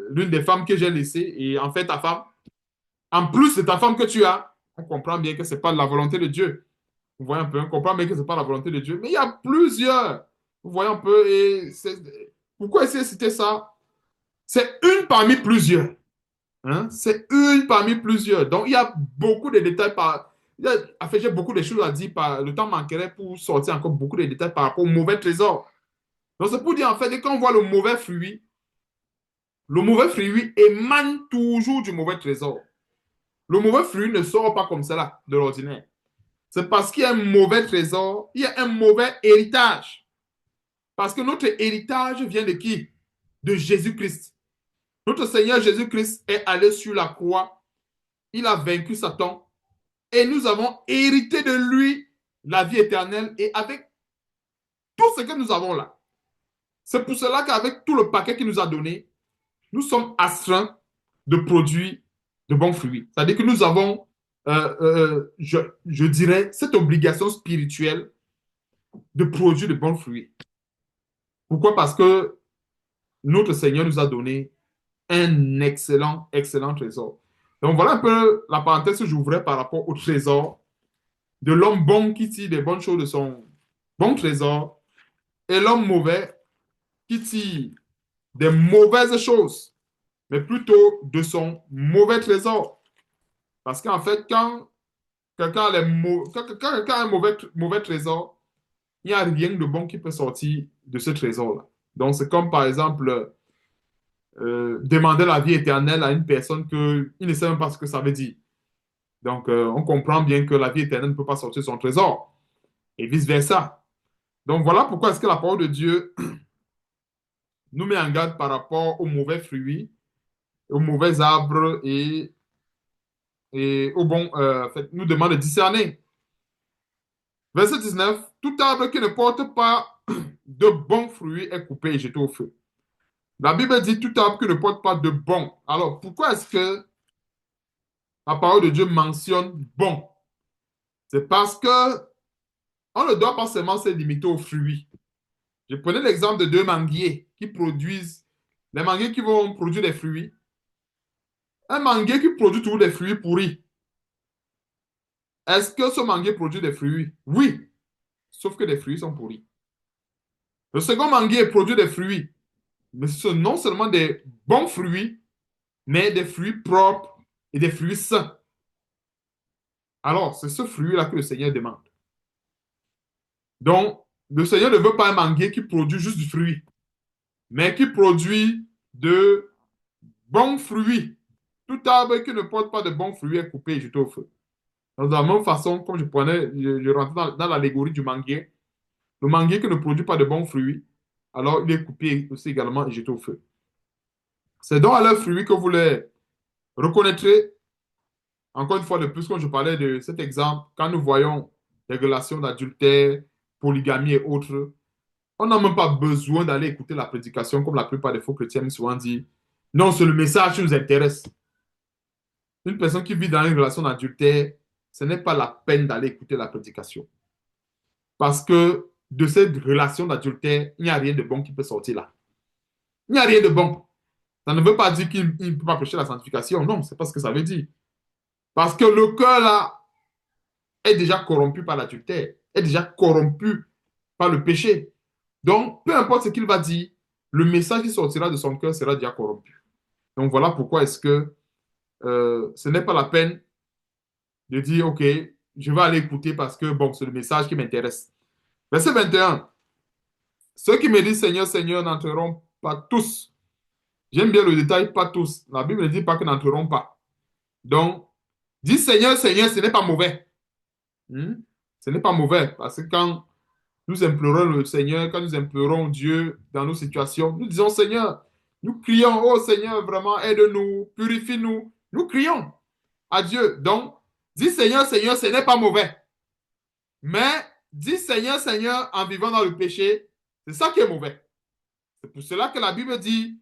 l'une des femmes que j'ai laissées et en fait ta femme, en plus de ta femme que tu as, on comprend bien que ce n'est pas la volonté de Dieu. Vous voyez un peu, on comprend bien que ce n'est pas la volonté de Dieu. Mais il y a plusieurs. Vous voyez un peu, pourquoi essayer de citer ça? C'est une parmi plusieurs. Hein? C'est une parmi plusieurs. Donc, il y a beaucoup de détails en fait, j'ai beaucoup de choses à dire. Le temps manquerait pour sortir encore beaucoup de détails par rapport au mauvais trésor. Donc, c'est pour dire, en fait, que quand on voit le mauvais fruit émane toujours du mauvais trésor. Le mauvais fruit ne sort pas comme cela de l'ordinaire. C'est parce qu'il y a un mauvais trésor, il y a un mauvais héritage. Parce que notre héritage vient de qui? De Jésus-Christ. Notre Seigneur Jésus-Christ est allé sur la croix. Il a vaincu Satan. Et nous avons hérité de lui la vie éternelle et avec tout ce que nous avons là. C'est pour cela qu'avec tout le paquet qu'il nous a donné, nous sommes astreints de produire de bons fruits. C'est-à-dire que nous avons, je dirais, cette obligation spirituelle de produire de bons fruits. Pourquoi? Parce que notre Seigneur nous a donné un excellent, excellent trésor. Donc voilà un peu la parenthèse que j'ouvrais par rapport au trésor de l'homme bon qui tire des bonnes choses de son bon trésor et l'homme mauvais qui tire des mauvaises choses, mais plutôt de son mauvais trésor. Parce qu'en fait, quand quelqu'un a un mauvais trésor, il n'y a rien de bon qui peut sortir de ce trésor-là. Donc, c'est comme par exemple demander la vie éternelle à une personne qu'il ne sait même pas ce que ça veut dire. Donc, on comprend bien que la vie éternelle ne peut pas sortir de son trésor et vice-versa. Donc, voilà pourquoi est-ce que la parole de Dieu nous met en garde par rapport aux mauvais fruits, aux mauvais arbres et au bon, en fait, nous demande de discerner. Verset 19, tout arbre qui ne porte pas de bons fruits est coupé et jeté au feu. La Bible dit tout arbre qui ne porte pas de bons. Alors, pourquoi est-ce que la parole de Dieu mentionne bon? C'est parce que on ne doit pas seulement se limiter aux fruits. Je prenais l'exemple de deux manguiers qui produisent, les manguiers qui vont produire des fruits. Un manguier qui produit toujours des fruits pourris. Est-ce que ce manguier produit des fruits? Oui, sauf que les fruits sont pourris. Le second manguier produit des fruits, mais ce sont non seulement des bons fruits, mais des fruits propres et des fruits sains. Alors, c'est ce fruit-là que le Seigneur demande. Donc, le Seigneur ne veut pas un manguier qui produit juste du fruit, mais qui produit de bons fruits. Tout arbre qui ne porte pas de bons fruits est coupé et jeté au feu. Donc, de la même façon, comme je rentrais dans l'allégorie du manguier, le manguier qui ne produit pas de bons fruits, alors il est coupé aussi également et jeté au feu. C'est donc à leurs fruits que vous les reconnaîtrez. Encore une fois de plus, quand je parlais de cet exemple, quand nous voyons les relations d'adultère, polygamie et autres, on n'a même pas besoin d'aller écouter la prédication comme la plupart des faux chrétiens aiment souvent dire. Non, c'est le message qui nous intéresse. Une personne qui vit dans une relation d'adultère, ce n'est pas la peine d'aller écouter la prédication. Parce que de cette relation d'adultère, il n'y a rien de bon qui peut sortir là. Il n'y a rien de bon. Ça ne veut pas dire qu'il ne peut pas prêcher la sanctification. Non, c'est pas ce que ça veut dire. Parce que le cœur là est déjà corrompu par l'adultère, est déjà corrompu par le péché. Donc, peu importe ce qu'il va dire, le message qui sortira de son cœur sera déjà corrompu. Donc, voilà pourquoi est-ce que ce n'est pas la peine de dire, OK, je vais aller écouter parce que, bon, c'est le message qui m'intéresse. Verset 21. Ceux qui me disent Seigneur, Seigneur n'entreront pas tous. J'aime bien le détail, pas tous. La Bible ne dit pas qu'ils n'entreront pas. Donc, dire Seigneur, Seigneur, ce n'est pas mauvais. Hmm? Ce n'est pas mauvais parce que quand nous implorons le Seigneur, quand nous implorons Dieu dans nos situations, nous disons Seigneur, nous crions, oh Seigneur, vraiment aide-nous, purifie-nous. Nous crions à Dieu. Donc, dire Seigneur, Seigneur, ce n'est pas mauvais. Mais dire Seigneur, Seigneur en vivant dans le péché, c'est ça qui est mauvais. C'est pour cela que la Bible dit,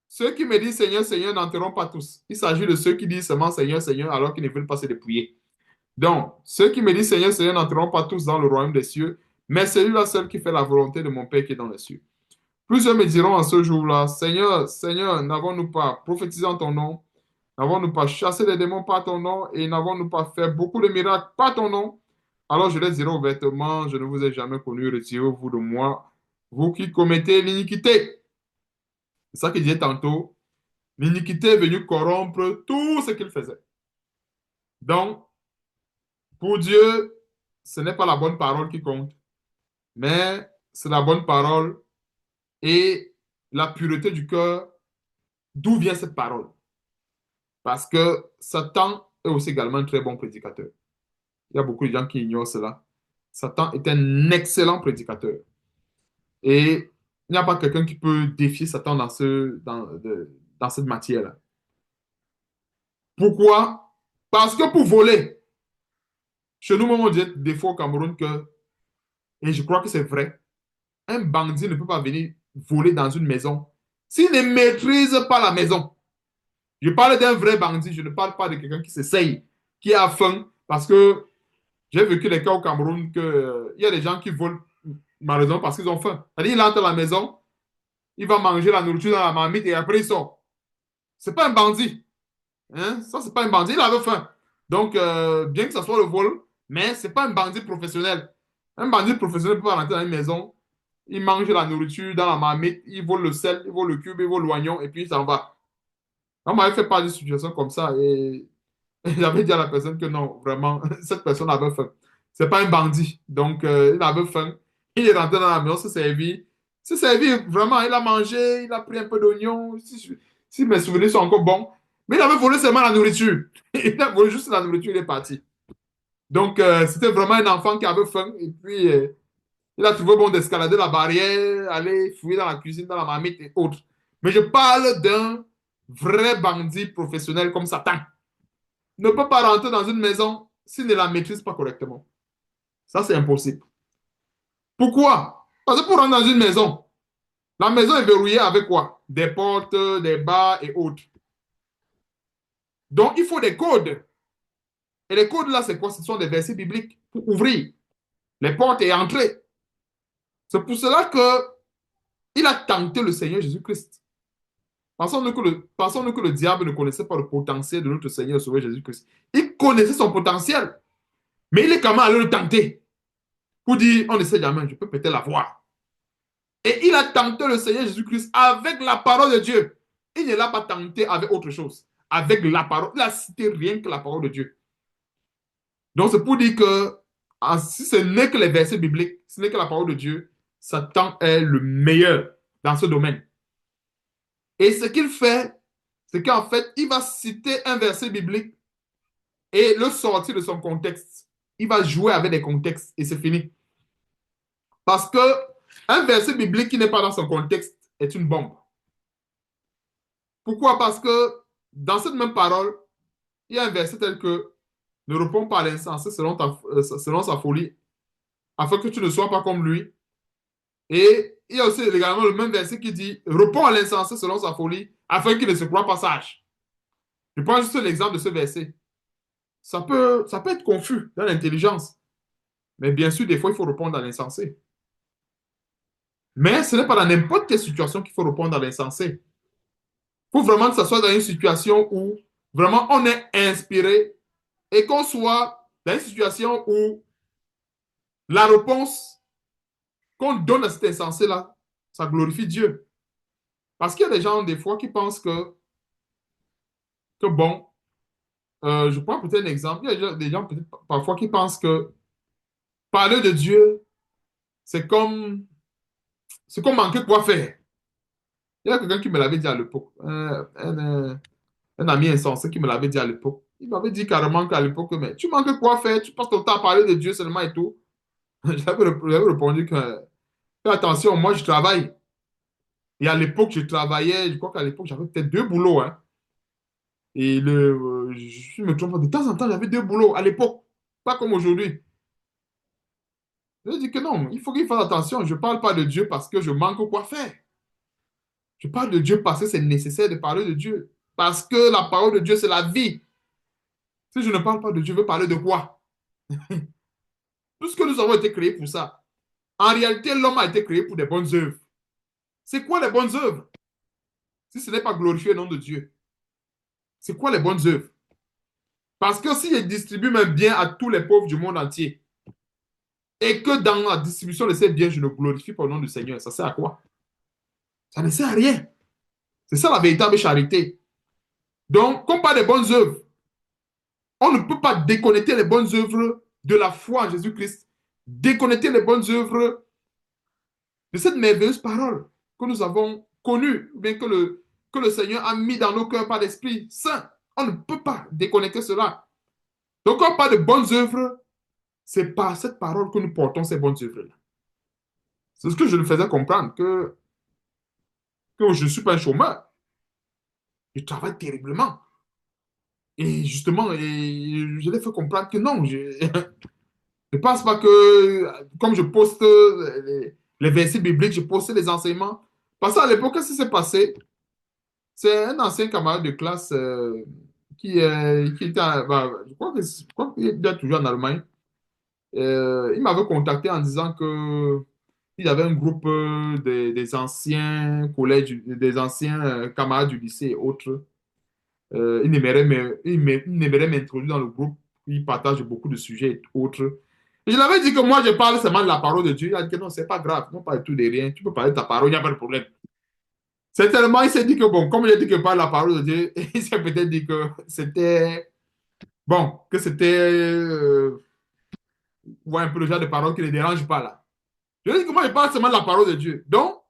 ceux qui me disent Seigneur, Seigneur n'entreront pas tous. Il s'agit de ceux qui disent seulement Seigneur, Seigneur alors qu'ils ne veulent pas se dépouiller. Donc, ceux qui me disent Seigneur, Seigneur n'entreront pas tous dans le royaume des cieux, mais celui-là seul qui fait la volonté de mon Père qui est dans les cieux. Plusieurs me diront en ce jour-là, Seigneur, Seigneur, n'avons-nous pas prophétisé en ton nom? N'avons-nous pas chassé les démons par ton nom? Et n'avons-nous pas fait beaucoup de miracles par ton nom? Alors je les dirai ouvertement, je ne vous ai jamais connu, retirez-vous de moi, vous qui commettez l'iniquité. C'est ça qu'il disait tantôt. L'iniquité est venue corrompre tout ce qu'il faisait. Donc, pour Dieu, ce n'est pas la bonne parole qui compte, mais c'est la bonne parole et la pureté du cœur. D'où vient cette parole? Parce que Satan est aussi également un très bon prédicateur. Il y a beaucoup de gens qui ignorent cela. Satan est un excellent prédicateur. Et il n'y a pas quelqu'un qui peut défier Satan dans cette matière-là. Pourquoi? Parce que pour voler, chez nous, on dit des fois au Cameroun que, et je crois que c'est vrai, un bandit ne peut pas venir voler dans une maison s'il ne maîtrise pas la maison. Je parle d'un vrai bandit, je ne parle pas de quelqu'un qui s'essaye, qui a faim, parce que j'ai vécu les cas au Cameroun que il y a des gens qui volent malheureusement parce qu'ils ont faim. C'est-à-dire, il entre à la maison, il va manger la nourriture dans la marmite et après il sort. C'est pas un bandit. Hein? Ça, c'est pas un bandit, il avait faim. Donc, bien que ce soit le vol, mais c'est pas un bandit professionnel. Un bandit professionnel peut pas rentrer dans une maison, il mange la nourriture dans la marmite, il vole le sel, il vole le cube, il vole l'oignon et puis il s'en va. On m'avait fait part d'une situation comme ça et j'avais dit à la personne que non, vraiment, cette personne avait faim. C'est pas un bandit. Donc, il avait faim. Il est rentré dans la maison, s'est servi. S'est servi, vraiment, il a mangé, il a pris un peu d'oignon. Si mes souvenirs sont encore bons. Mais il avait volé seulement la nourriture. Il a volé juste la nourriture, il est parti. Donc, c'était vraiment un enfant qui avait faim. Et puis, il a trouvé bon d'escalader la barrière, aller fouiller dans la cuisine, dans la marmite et autres. Mais je parle d'un vrai bandit professionnel comme Satan. Ne peut pas rentrer dans une maison s'il ne la maîtrise pas correctement. Ça, c'est impossible. Pourquoi? Parce que pour rentrer dans une maison, la maison est verrouillée avec quoi? Des portes, des barres et autres. Donc, il faut des codes. Et les codes là, c'est quoi? Ce sont des versets bibliques pour ouvrir les portes et entrer. C'est pour cela qu'il a tenté le Seigneur Jésus-Christ. Pensons-nous que le diable ne connaissait pas le potentiel de notre Seigneur et Sauveur Jésus-Christ. Il connaissait son potentiel, mais il est quand même allé le tenter pour dire, on ne sait jamais, je peux peut-être l'avoir. Et il a tenté le Seigneur Jésus-Christ avec la parole de Dieu. Il ne l'a pas tenté avec autre chose. Avec la parole. Il a cité rien que la parole de Dieu. Donc c'est pour dire que si ce n'est que les versets bibliques, ce n'est que la parole de Dieu, Satan est le meilleur dans ce domaine. Et ce qu'il fait, c'est qu'en fait, il va citer un verset biblique et le sortir de son contexte. Il va jouer avec des contextes et c'est fini. Parce que un verset biblique qui n'est pas dans son contexte est une bombe. Pourquoi? Parce que dans cette même parole, il y a un verset tel que Ne réponds pas à l'insensé selon sa folie, afin que tu ne sois pas comme lui. Et il y a aussi également le même verset qui dit, réponds à l'insensé selon sa folie, afin qu'il ne se croie pas sage. Je prends juste l'exemple de ce verset. Ça peut être confus dans l'intelligence, mais bien sûr, des fois, il faut répondre à l'insensé. Mais ce n'est pas dans n'importe quelle situation qu'il faut répondre à l'insensé. Il faut vraiment que ce soit dans une situation où vraiment on est inspiré et qu'on soit dans une situation où la réponse qu'on donne à cet insensé-là, ça glorifie Dieu. Parce qu'il y a des gens, des fois, qui pensent que bon, je prends peut-être un exemple, il y a des gens peut-être parfois qui pensent que parler de Dieu, c'est comme manquer quoi faire. Il y a quelqu'un qui me l'avait dit à l'époque, un ami insensé qui me l'avait dit à l'époque. Il m'avait dit carrément qu'à l'époque, mais tu manques quoi faire, tu passes ton temps à parler de Dieu seulement et tout. J'avais répondu que, fais attention, moi je travaille. Et à l'époque, je travaillais, je crois qu'à l'époque, j'avais peut-être deux boulots, hein. Et je me trompe pas, de temps en temps, j'avais deux boulots à l'époque, pas comme aujourd'hui. Je dis que non, il faut qu'il fasse attention. Je ne parle pas de Dieu parce que je manque quoi faire. Je parle de Dieu parce que c'est nécessaire de parler de Dieu. Parce que la parole de Dieu, c'est la vie. Si je ne parle pas de Dieu, je veux parler de quoi? Puisque nous avons été créés pour ça. En réalité, l'homme a été créé pour des bonnes œuvres. C'est quoi les bonnes œuvres? Si ce n'est pas glorifier le nom de Dieu. C'est quoi les bonnes œuvres? Parce que si je distribue mes biens à tous les pauvres du monde entier, et que dans la distribution de ces biens, je ne glorifie pas le nom du Seigneur, ça sert à quoi? Ça ne sert à rien. C'est ça la véritable charité. Donc, comme par des bonnes œuvres, on ne peut pas déconnecter les bonnes œuvres de la foi en Jésus-Christ, déconnecter les bonnes œuvres de cette merveilleuse parole que nous avons connue, ou bien que le Seigneur a mis dans nos cœurs par l'Esprit Saint. On ne peut pas déconnecter cela. Donc, quand on parle de bonnes œuvres, c'est par cette parole que nous portons ces bonnes œuvres-là. C'est ce que je lui faisais comprendre, que je ne suis pas un chômeur. Je travaille terriblement. Et justement, je l'ai fait comprendre que non, je ne pense pas que, comme je poste les versets bibliques, je poste les enseignements. Parce qu'à l'époque, qu'est-ce qui s'est passé? C'est un ancien camarade de classe qui était, je crois qu'il est toujours en Allemagne. Il m'avait contacté en disant que il y avait un groupe des anciens collèges, des anciens camarades du lycée et autres. Il aimerait m'introduire dans le groupe. Il partage beaucoup de sujets et autres. Et je l'avais dit que moi, je parle seulement de la parole de Dieu. Il a dit que non, c'est pas grave. Non, pas du tout de rien. Tu peux parler de ta parole, il n'y a pas de problème. C'est tellement, il s'est dit que bon, comme il a dit que parle la parole de Dieu, il s'est peut-être dit que c'était, bon, que c'était, ouais, un peu le genre de parole qui ne dérange pas là. Je lui ai dit que moi, je parle seulement de la parole de Dieu. Donc,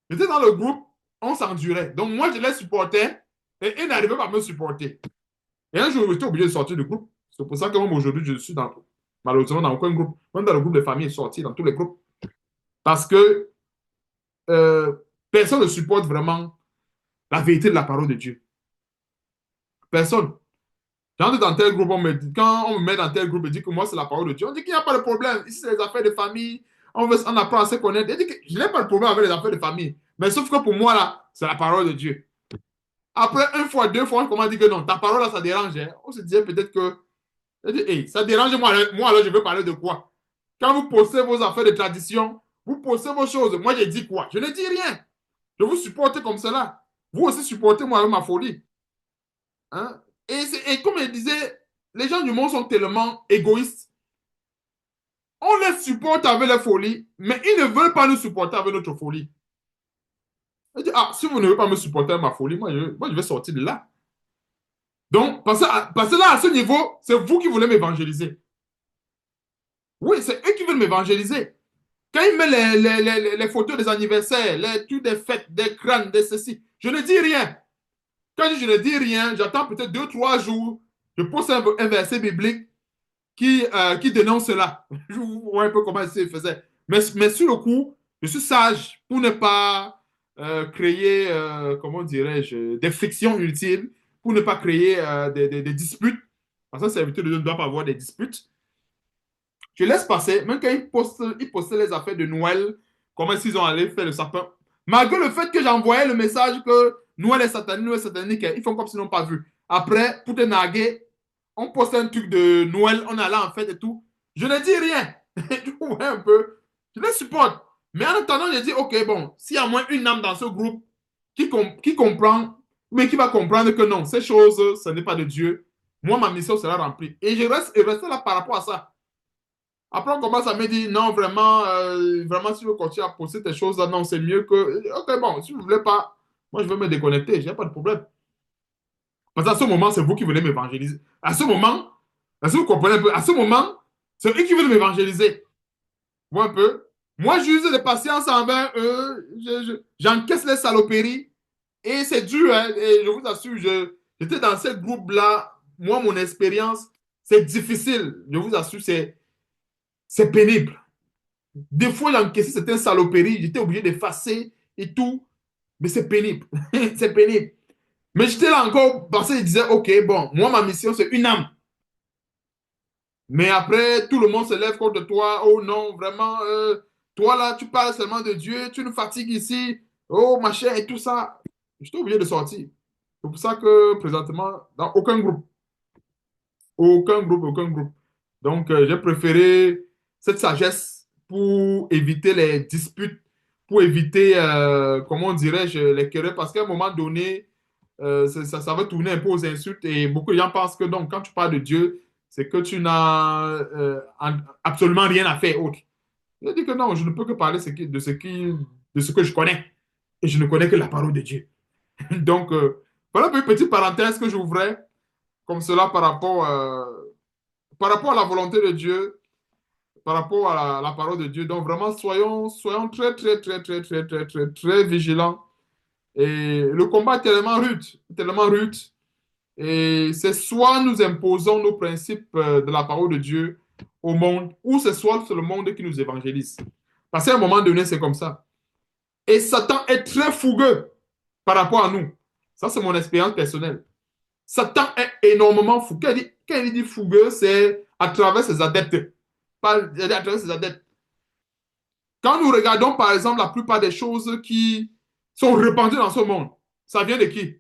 j'étais dans le groupe, on s'endurait. Donc, moi, je les supportais et ils n'arrivaient pas à me supporter. Et un jour, j'étais obligé de sortir du groupe. C'est pour ça que même aujourd'hui, je suis malheureusement dans aucun groupe. Même dans le groupe de famille, sorti dans tous les groupes. Parce que euh, personne ne supporte vraiment la vérité de la parole de Dieu. Personne. J'entre dans tel groupe, quand on me met dans tel groupe et dit que moi, c'est la parole de Dieu, on dit qu'il n'y a pas de problème. Ici, c'est les affaires de famille. On apprend à se connaître. Il dit que je n'ai pas de problème avec les affaires de famille. Mais sauf que pour moi, là, c'est la parole de Dieu. Après, une fois, deux fois, on commence à dire que non, ta parole, là, ça dérange. Hein. On se disait peut-être que hey, ça dérange moi, moi alors je veux parler de quoi? Quand vous postez vos affaires de tradition, vous postez vos choses, moi je dis quoi? Je ne dis rien. Je vous supporte comme cela. Vous aussi supportez moi avec ma folie. Hein? Et comme je disais, les gens du monde sont tellement égoïstes. On les supporte avec la folie, mais ils ne veulent pas nous supporter avec notre folie. Je dis, ah, si vous ne voulez pas me supporter avec ma folie, moi je vais sortir de là. Donc, parce que là, à ce niveau, c'est vous qui voulez m'évangéliser. Oui, c'est eux qui veulent m'évangéliser. Quand ils mettent les photos des anniversaires, les trucs des fêtes, des crânes, des ceci, je ne dis rien. Quand je ne dis rien, j'attends peut-être deux, trois jours, je pose un verset biblique qui dénonce cela. Je vois un peu comment il se faisait. Mais sur le coup, je suis sage pour ne pas créer, comment dirais-je, des frictions inutiles, pour ne pas créer des disputes. Parce qu'un serviteur de Dieu ne doit pas avoir des disputes. Je laisse passer, même quand ils postaient les affaires de Noël, comment ils ont allé faire le sapin. Malgré le fait que j'envoyais le message que Noël est satanique, ils font comme s'ils n'ont pas vu. Après, pour te narguer, on poste un truc de Noël, on allait en fête et tout. Je ne dis rien. Tu vois un peu. Je les supporte. Mais en attendant, je dis, OK, bon, s'il y a au moins une âme dans ce groupe qui comprend, mais qui va comprendre que non, ces choses, ce n'est pas de Dieu, moi, ma mission sera remplie. Et reste là par rapport à ça. Après, on commence à me dire, non, vraiment, vraiment, si tu veux continuer à poster tes choses, là, non, c'est mieux que. Ok, bon, si vous ne voulez pas, moi, je vais me déconnecter, je n'ai pas de problème. Parce qu'à ce moment, c'est vous qui voulez m'évangéliser. À ce moment, est-ce que vous comprenez un peu? À ce moment, c'est eux qui veulent m'évangéliser. Vous voyez un peu? Moi, j'use de patience envers eux, j'encaisse les saloperies, et c'est dur, hein, et je vous assure, j'étais dans ce groupe-là, moi, mon expérience, c'est difficile, je vous assure, c'est pénible. Des fois, j'ai encaissé certaines saloperies, j'étais obligé d'effacer et tout. Mais c'est pénible. C'est pénible. Mais j'étais là encore parce que je disais, OK, bon, moi, ma mission, c'est une âme. Mais après, tout le monde se lève contre toi. Oh non, vraiment, toi là, tu parles seulement de Dieu, tu nous fatigues ici. Oh, machin et tout ça. J'étais obligé de sortir. C'est pour ça que présentement, dans aucun groupe, aucun groupe, aucun groupe. Donc, j'ai préféré cette sagesse pour éviter les disputes, pour éviter, comment dirais-je, les querelles, parce qu'à un moment donné, ça va tourner un peu aux insultes et beaucoup de gens pensent que donc, quand tu parles de Dieu, c'est que tu n'as absolument rien à faire autre. Je dis que non, je ne peux que parler de ce que je connais. Et je ne connais que la parole de Dieu. Donc, voilà une petite parenthèse que j'ouvrais comme cela par rapport à la volonté de Dieu, par rapport à la parole de Dieu. Donc vraiment, soyons très, très, très, très, très, très, très, très vigilants. Et le combat est tellement rude, tellement rude. Et c'est soit nous imposons nos principes de la parole de Dieu au monde, ou c'est le monde qui nous évangélise. Parce qu'à un moment donné, c'est comme ça. Et Satan est très fougueux par rapport à nous. Ça, c'est mon expérience personnelle. Satan est énormément fou. Quand il dit fougueux, c'est à travers ses adeptes. Pas à travers ses adeptes. Quand nous regardons, par exemple, la plupart des choses qui sont répandues dans ce monde, ça vient de qui?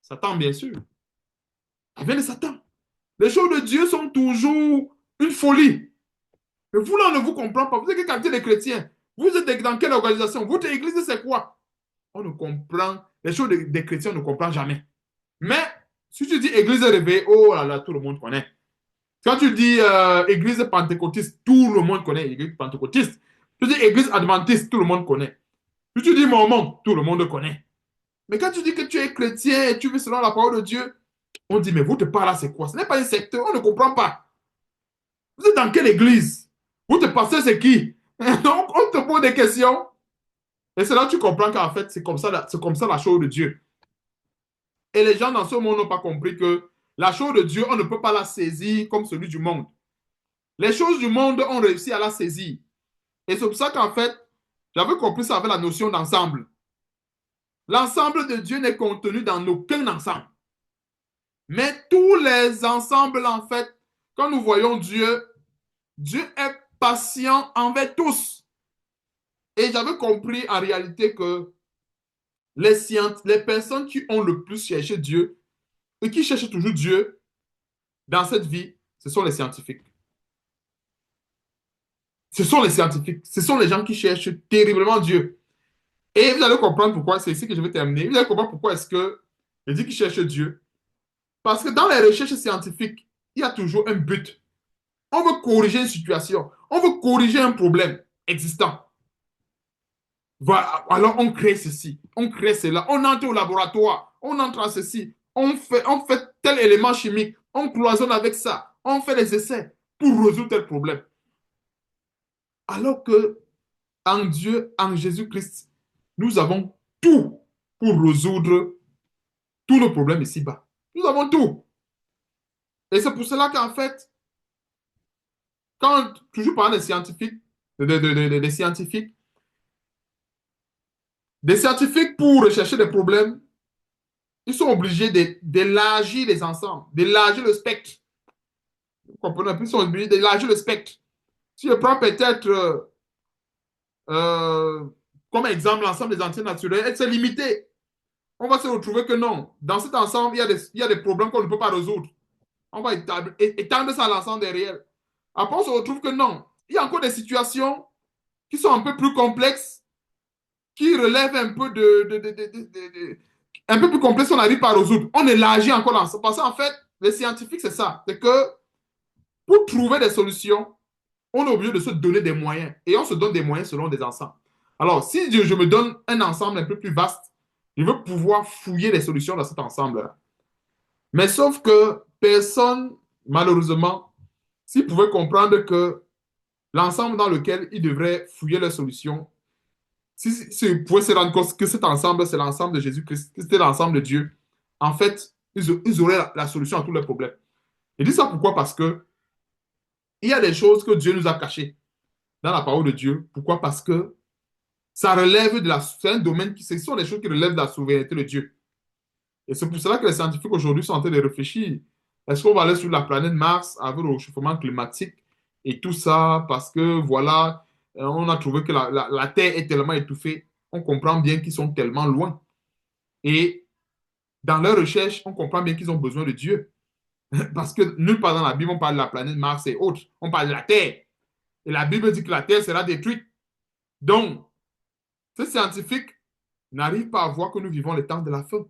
Satan, bien sûr. Ça vient de Satan. Les choses de Dieu sont toujours une folie. Mais vous, là, on ne vous comprend pas. Vous êtes quel des chrétiens? Vous êtes dans quelle organisation? Votre église, c'est quoi? On ne comprend. Les choses des chrétiens, on ne comprend jamais. Mais si tu dis église réveillée, oh là là, tout le monde connaît. Quand tu dis église pentecôtiste, tout le monde connaît l'église pentecôtiste. Tu dis église adventiste, tout le monde connaît. Si tu dis mormon, tout le monde connaît. Mais quand tu dis que tu es chrétien et tu vis selon la parole de Dieu, on dit, mais votre part là, c'est quoi? Ce n'est pas un secteur, on ne comprend pas. Vous êtes dans quelle église? Votre pasteur, c'est qui? Donc, on te pose des questions. Et c'est là que tu comprends qu'en fait, c'est comme ça la chose de Dieu. Et les gens dans ce monde n'ont pas compris que la chose de Dieu, on ne peut pas la saisir comme celui du monde. Les choses du monde ont réussi à la saisir. Et c'est pour ça qu'en fait, j'avais compris ça avec la notion d'ensemble. L'ensemble de Dieu n'est contenu dans aucun ensemble. Mais tous les ensembles, en fait, quand nous voyons Dieu, Dieu est patient envers tous. Et j'avais compris en réalité que les personnes qui ont le plus cherché Dieu et qui cherchent toujours Dieu dans cette vie, ce sont les scientifiques. Ce sont les scientifiques. Ce sont les gens qui cherchent terriblement Dieu. Et vous allez comprendre pourquoi, c'est ici que je vais terminer. Vous allez comprendre pourquoi est-ce que je dis qu'ils cherchent Dieu. Parce que dans les recherches scientifiques, il y a toujours un but. On veut corriger une situation. On veut corriger un problème existant. Voilà. Alors on crée ceci, on crée cela. On entre au laboratoire, on entre à ceci. On fait tel élément chimique. On cloisonne avec ça. On fait les essais pour résoudre tel problème. Alors que en Dieu, en Jésus-Christ, nous avons tout pour résoudre tous nos problèmes ici-bas. Nous avons tout. Et c'est pour cela qu'en fait, quand toujours parle des scientifiques, des scientifiques pour rechercher des problèmes, ils sont obligés d'élargir les ensembles, d'élargir le spectre. Vous comprenez un peu, ils sont obligés d'élargir le spectre. Si je prends peut-être euh, comme exemple l'ensemble des entités naturelles, c'est limité. On va se retrouver que non. Dans cet ensemble, il y a des problèmes qu'on ne peut pas résoudre. On va étendre ça à l'ensemble des réels. Après, on se retrouve que non. Il y a encore des situations qui sont un peu plus complexes, qui relèvent un peu un peu plus complexes qu'on n'arrive pas à résoudre. On élargit encore l'ensemble. Parce qu'en fait, les scientifiques, c'est ça. C'est que pour trouver des solutions, on est obligé de se donner des moyens. Et on se donne des moyens selon des ensembles. Alors, si je me donne un ensemble un peu plus vaste, je veux pouvoir fouiller les solutions dans cet ensemble-là. Mais sauf que personne, malheureusement, s'il pouvait comprendre que l'ensemble dans lequel il devrait fouiller les solutions, si pouvait se rendre compte que cet ensemble, c'est l'ensemble de Jésus-Christ, que c'était l'ensemble de Dieu, en fait, ils auraient la solution à tous les problèmes. Je dis ça pourquoi? Parce que il y a des choses que Dieu nous a cachées dans la parole de Dieu. Pourquoi? Parce que ça relève de la... C'est un domaine qui... Ce sont des choses qui relèvent de la souveraineté de Dieu. Et c'est pour cela que les scientifiques aujourd'hui sont en train de réfléchir. Est-ce qu'on va aller sur la planète Mars avec le réchauffement climatique et tout ça parce que, voilà, on a trouvé que la Terre est tellement étouffée. On comprend bien qu'ils sont tellement loin. Et dans leurs recherches, on comprend bien qu'ils ont besoin de Dieu. Parce que nulle part dans la Bible, on parle de la planète Mars et autres. On parle de la Terre. Et la Bible dit que la Terre sera détruite. Donc, ces scientifiques n'arrivent pas à voir que nous vivons les temps de la fin.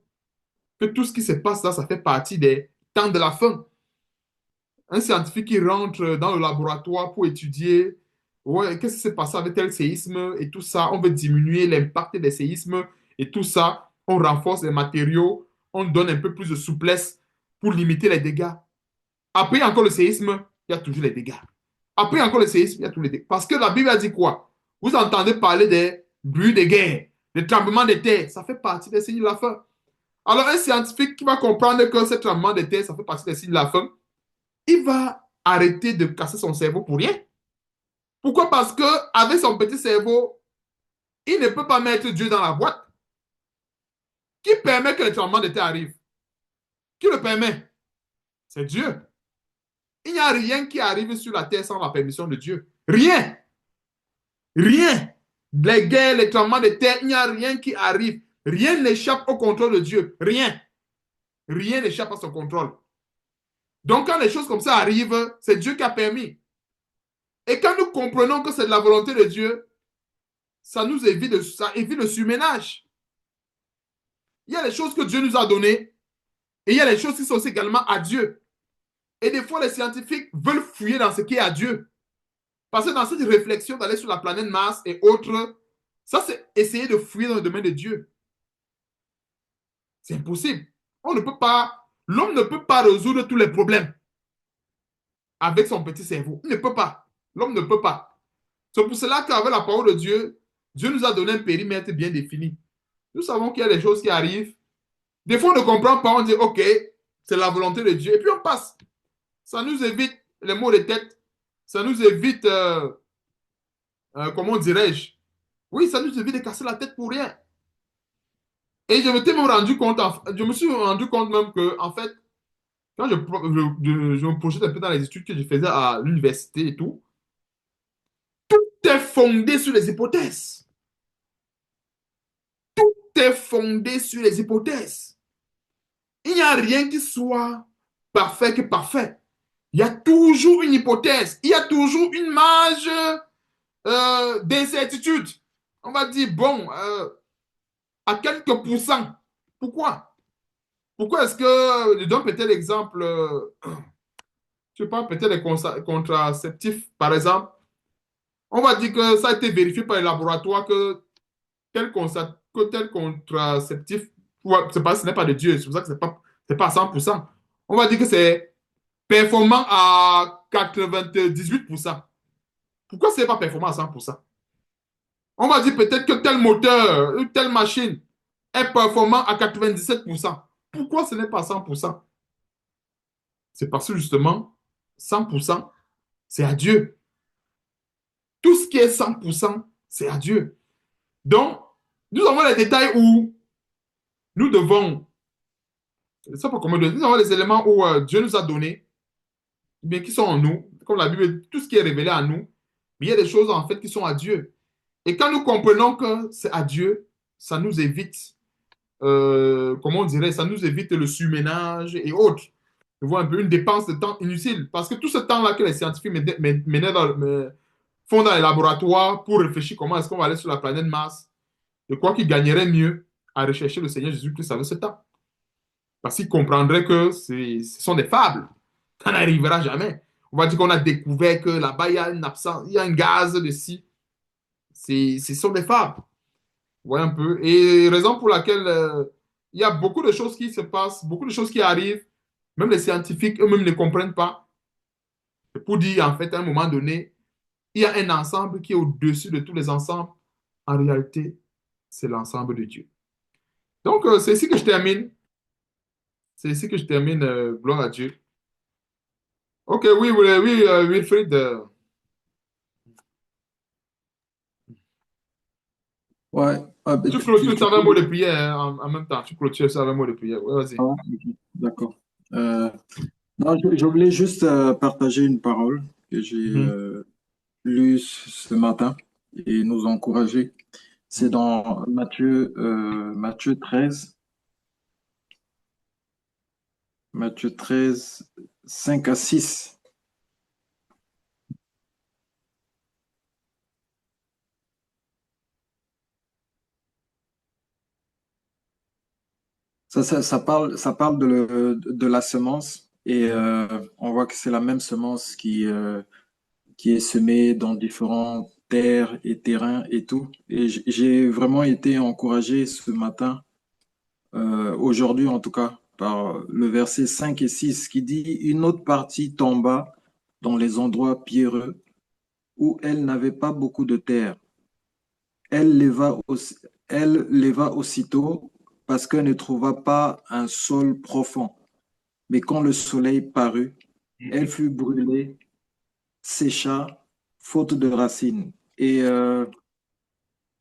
Que tout ce qui se passe là, ça fait partie des temps de la fin. Un scientifique qui rentre dans le laboratoire pour étudier, ouais, qu'est-ce qui s'est passé avec tel séisme et tout ça, on veut diminuer l'impact des séismes et tout ça, on renforce les matériaux, on donne un peu plus de souplesse pour limiter les dégâts. Après encore le séisme, il y a toujours les dégâts. Après encore le séisme, il y a tous les dégâts. Parce que la Bible a dit quoi? Vous entendez parler des bruits de guerre, des tremblements de terre, ça fait partie des signes de la fin. Alors, un scientifique qui va comprendre que ce tremblement de terre, ça fait partie des signes de la fin, il va arrêter de casser son cerveau pour rien. Pourquoi? Parce que avec son petit cerveau, il ne peut pas mettre Dieu dans la boîte. Qui permet que le tremblement de terre arrive? Qui le permet? C'est Dieu. Il n'y a rien qui arrive sur la terre sans la permission de Dieu. Rien. Rien. Les guerres, les tremblements de terre, il n'y a rien qui arrive. Rien n'échappe au contrôle de Dieu. Rien. Rien n'échappe à son contrôle. Donc, quand les choses comme ça arrivent, c'est Dieu qui a permis. Et quand nous comprenons que c'est de la volonté de Dieu, ça évite le surménage. Il y a les choses que Dieu nous a données et il y a les choses qui sont aussi également à Dieu. Et des fois, les scientifiques veulent fouiller dans ce qui est à Dieu. Parce que dans cette réflexion d'aller sur la planète Mars et autres, ça, c'est essayer de fouiller dans le domaine de Dieu. C'est impossible. On ne peut pas, l'homme ne peut pas résoudre tous les problèmes avec son petit cerveau. Il ne peut pas. L'homme ne peut pas. C'est pour cela qu'avec la parole de Dieu, Dieu nous a donné un périmètre bien défini. Nous savons qu'il y a des choses qui arrivent. Des fois, on ne comprend pas. On dit, OK, c'est la volonté de Dieu. Et puis, on passe. Ça nous évite les maux de tête. Ça nous évite, comment dirais-je? Oui, ça nous évite de casser la tête pour rien. Et je me suis rendu compte même que, en fait, quand je me projette un peu dans les études que je faisais à l'université et tout, tout est fondé sur les hypothèses. Tout est fondé sur les hypothèses. Il n'y a rien qui soit parfait que parfait. Il y a toujours une hypothèse. Il y a toujours une marge d'incertitude. On va dire, bon, à quelques pourcents. Pourquoi? Pourquoi est-ce que, je donne peut-être l'exemple, je sais pas, peut-être les contraceptifs, par exemple. On va dire que ça a été vérifié par les laboratoires que tel contraceptif, ce n'est pas de Dieu, c'est pour ça que c'est pas à 100%. On va dire que c'est performant à 98%. Pourquoi ce n'est pas performant à 100%? On va dire peut-être que tel moteur, telle machine est performant à 97%. Pourquoi ce n'est pas 100%? C'est parce que justement, 100%, c'est à Dieu. Tout ce qui est 100%, c'est à Dieu. Donc, nous avons les détails où nous devons, ça peut comment dire, nous avons les éléments où Dieu nous a donné. bien qui sont en nous, comme la Bible, tout ce qui est révélé à nous, mais il y a des choses en fait qui sont à Dieu. Et quand nous comprenons que c'est à Dieu, ça nous évite, comment on dirait, ça nous évite le surménage et autres. Tu vois un peu une dépense de temps inutile. Parce que tout ce temps-là que les scientifiques font dans les laboratoires pour réfléchir comment est-ce qu'on va aller sur la planète Mars, je crois qu'ils gagneraient mieux à rechercher le Seigneur Jésus-Christ avec ce temps. Parce qu'ils comprendraient que ce sont des fables. Ça n'arrivera jamais. On va dire qu'on a découvert que là-bas, il y a une absence, il y a un gaz de ci. Ce sont des fables. Vous voyez un peu. Et raison pour laquelle il y a beaucoup de choses qui se passent, beaucoup de choses qui arrivent. Même les scientifiques eux-mêmes ne comprennent pas. C'est pour dire, en fait, à un moment donné, il y a un ensemble qui est au-dessus de tous les ensembles. En réalité, c'est l'ensemble de Dieu. Donc, c'est ici que je termine. C'est ici que je termine. Gloire à Dieu. Ok, oui, oui, oui, Wilfried. Ouais, ah, ben, Tu clôtures tu ça avec un mot peux- de prière hein, en même temps. Tu clôtures ça avec un mot de prière. Ouais, vas-y. ah, ok, d'accord. Euh, non, je voulais juste partager une parole que j'ai Mhm. lue ce matin et nous encourager. C'est dans Matthieu 13, Matthieu 13, 5 à 6. Ça parle de la semence et on voit que c'est la même semence qui est semée dans différentes terres et terrains et tout. Et j'ai vraiment été encouragé ce matin, aujourd'hui en tout cas, par le verset 5 et 6 qui dit, une autre partie tomba dans les endroits pierreux où elle n'avait pas beaucoup de terre. Elle leva, elle leva aussitôt parce qu'elle ne trouva pas un sol profond. Mais quand le soleil parut, elle fut brûlée, sécha, faute de racines. Et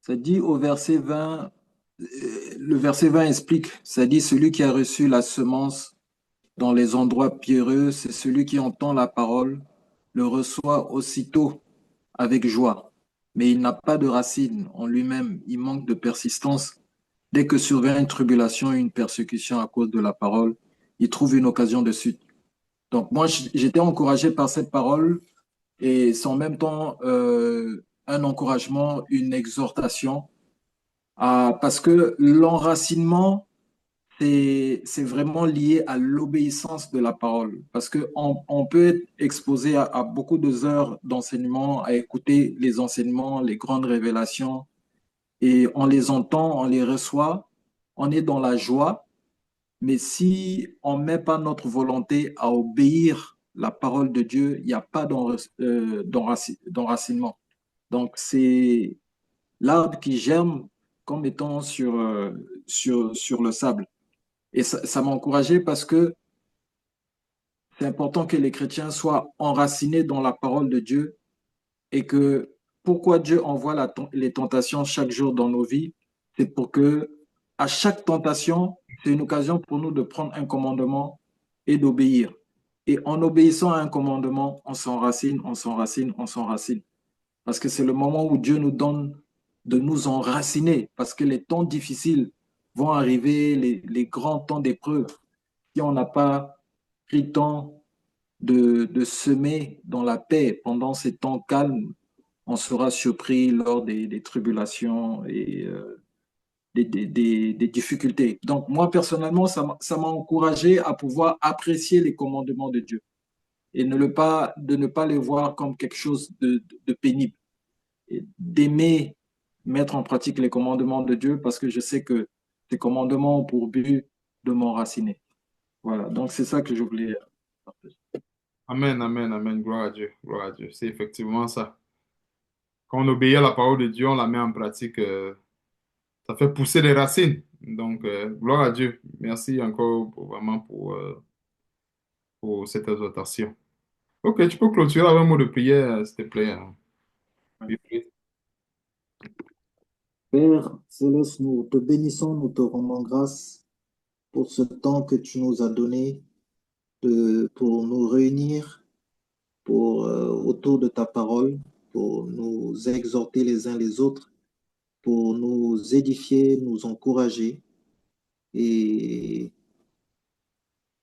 ça dit au verset 20, le verset 20 explique, ça dit, celui qui a reçu la semence dans les endroits pierreux, c'est celui qui entend la parole, le reçoit aussitôt avec joie. Mais il n'a pas de racines en lui-même, il manque de persistance. Dès que survient une tribulation, une persécution à cause de la parole, il trouve une occasion de suite. Donc moi, j'étais encouragé par cette parole et c'est en même temps un encouragement, une exhortation, parce que l'enracinement, c'est vraiment lié à l'obéissance de la parole. Parce qu'on on peut être exposé à beaucoup de heures d'enseignement, à écouter les enseignements, les grandes révélations, et on les entend, on les reçoit, on est dans la joie, mais si on ne met pas notre volonté à obéir la parole de Dieu, il n'y a pas d'enracinement. Donc, c'est l'arbre qui germe comme étant sur le sable. Et ça m'a encouragé parce que c'est important que les chrétiens soient enracinés dans la parole de Dieu et que pourquoi Dieu envoie les tentations chaque jour dans nos vies, c'est pour que à chaque tentation, c'est une occasion pour nous de prendre un commandement et d'obéir. Et en obéissant à un commandement, on s'enracine, on s'enracine, on s'enracine. Parce que c'est le moment où Dieu nous donne de nous enraciner, parce que les temps difficiles vont arriver, les grands temps d'épreuve. Si on n'a pas pris le temps de semer dans la paix pendant ces temps calmes, on sera surpris lors des tribulations et des difficultés. Donc moi, personnellement, ça m'a encouragé à pouvoir apprécier les commandements de Dieu et de ne pas les voir comme quelque chose de pénible et d'aimer mettre en pratique les commandements de Dieu parce que je sais que ces commandements ont pour but de m'enraciner. Voilà, donc c'est ça que je voulais partager. Amen, amen, amen. Gloire à Dieu. Gloire à Dieu. C'est effectivement ça. Quand on obéit à la parole de Dieu, on la met en pratique, ça fait pousser les racines. Donc, gloire à Dieu. Merci encore vraiment pour cette exhortation. Ok, tu peux clôturer avec un mot de prière, s'il te plaît, hein. Wilfried. Père céleste, nous te bénissons, nous te rendons grâce pour ce temps que tu nous as donné pour nous réunir autour de ta parole, pour nous exhorter les uns les autres, pour nous édifier, nous encourager. Et,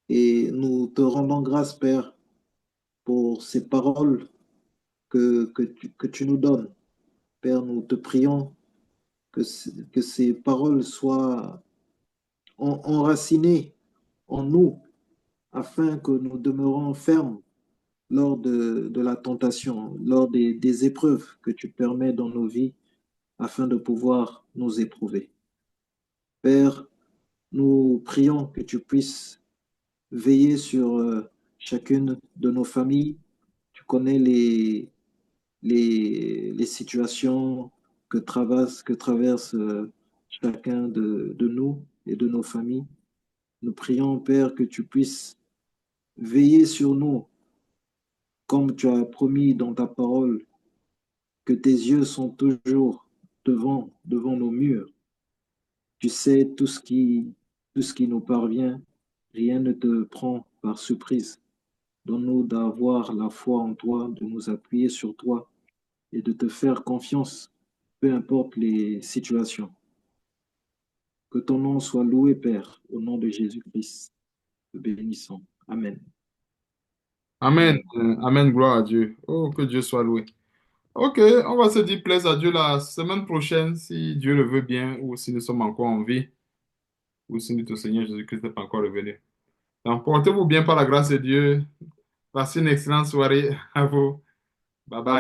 et nous te rendons grâce, Père, pour ces paroles que tu nous donnes. Père, nous te prions que ces paroles soient enracinées en nous, afin que nous demeurons fermes lors de la tentation, lors des épreuves que tu permets dans nos vies, afin de pouvoir nous éprouver. Père, nous prions que tu puisses veiller sur chacune de nos familles. Tu connais les situations que traverse chacun de nous et de nos familles. Nous prions, Père, que tu puisses veiller sur nous, comme tu as promis dans ta parole, que tes yeux sont toujours devant nos murs. Tu sais tout ce qui nous parvient, rien ne te prend par surprise. Donne-nous d'avoir la foi en toi, de nous appuyer sur toi et de te faire confiance, peu importe les situations. Que ton nom soit loué, Père, au nom de Jésus-Christ. Te bénissons. Amen. Amen. Amen. Amen. Gloire à Dieu. Oh, que Dieu soit loué. Ok, on va se dire plaise à Dieu la semaine prochaine, si Dieu le veut bien, ou si nous sommes encore en vie, ou si notre Seigneur Jésus-Christ n'est pas encore revenu. Donc, portez-vous bien par la grâce de Dieu. Passez une excellente soirée à vous. Bye bye.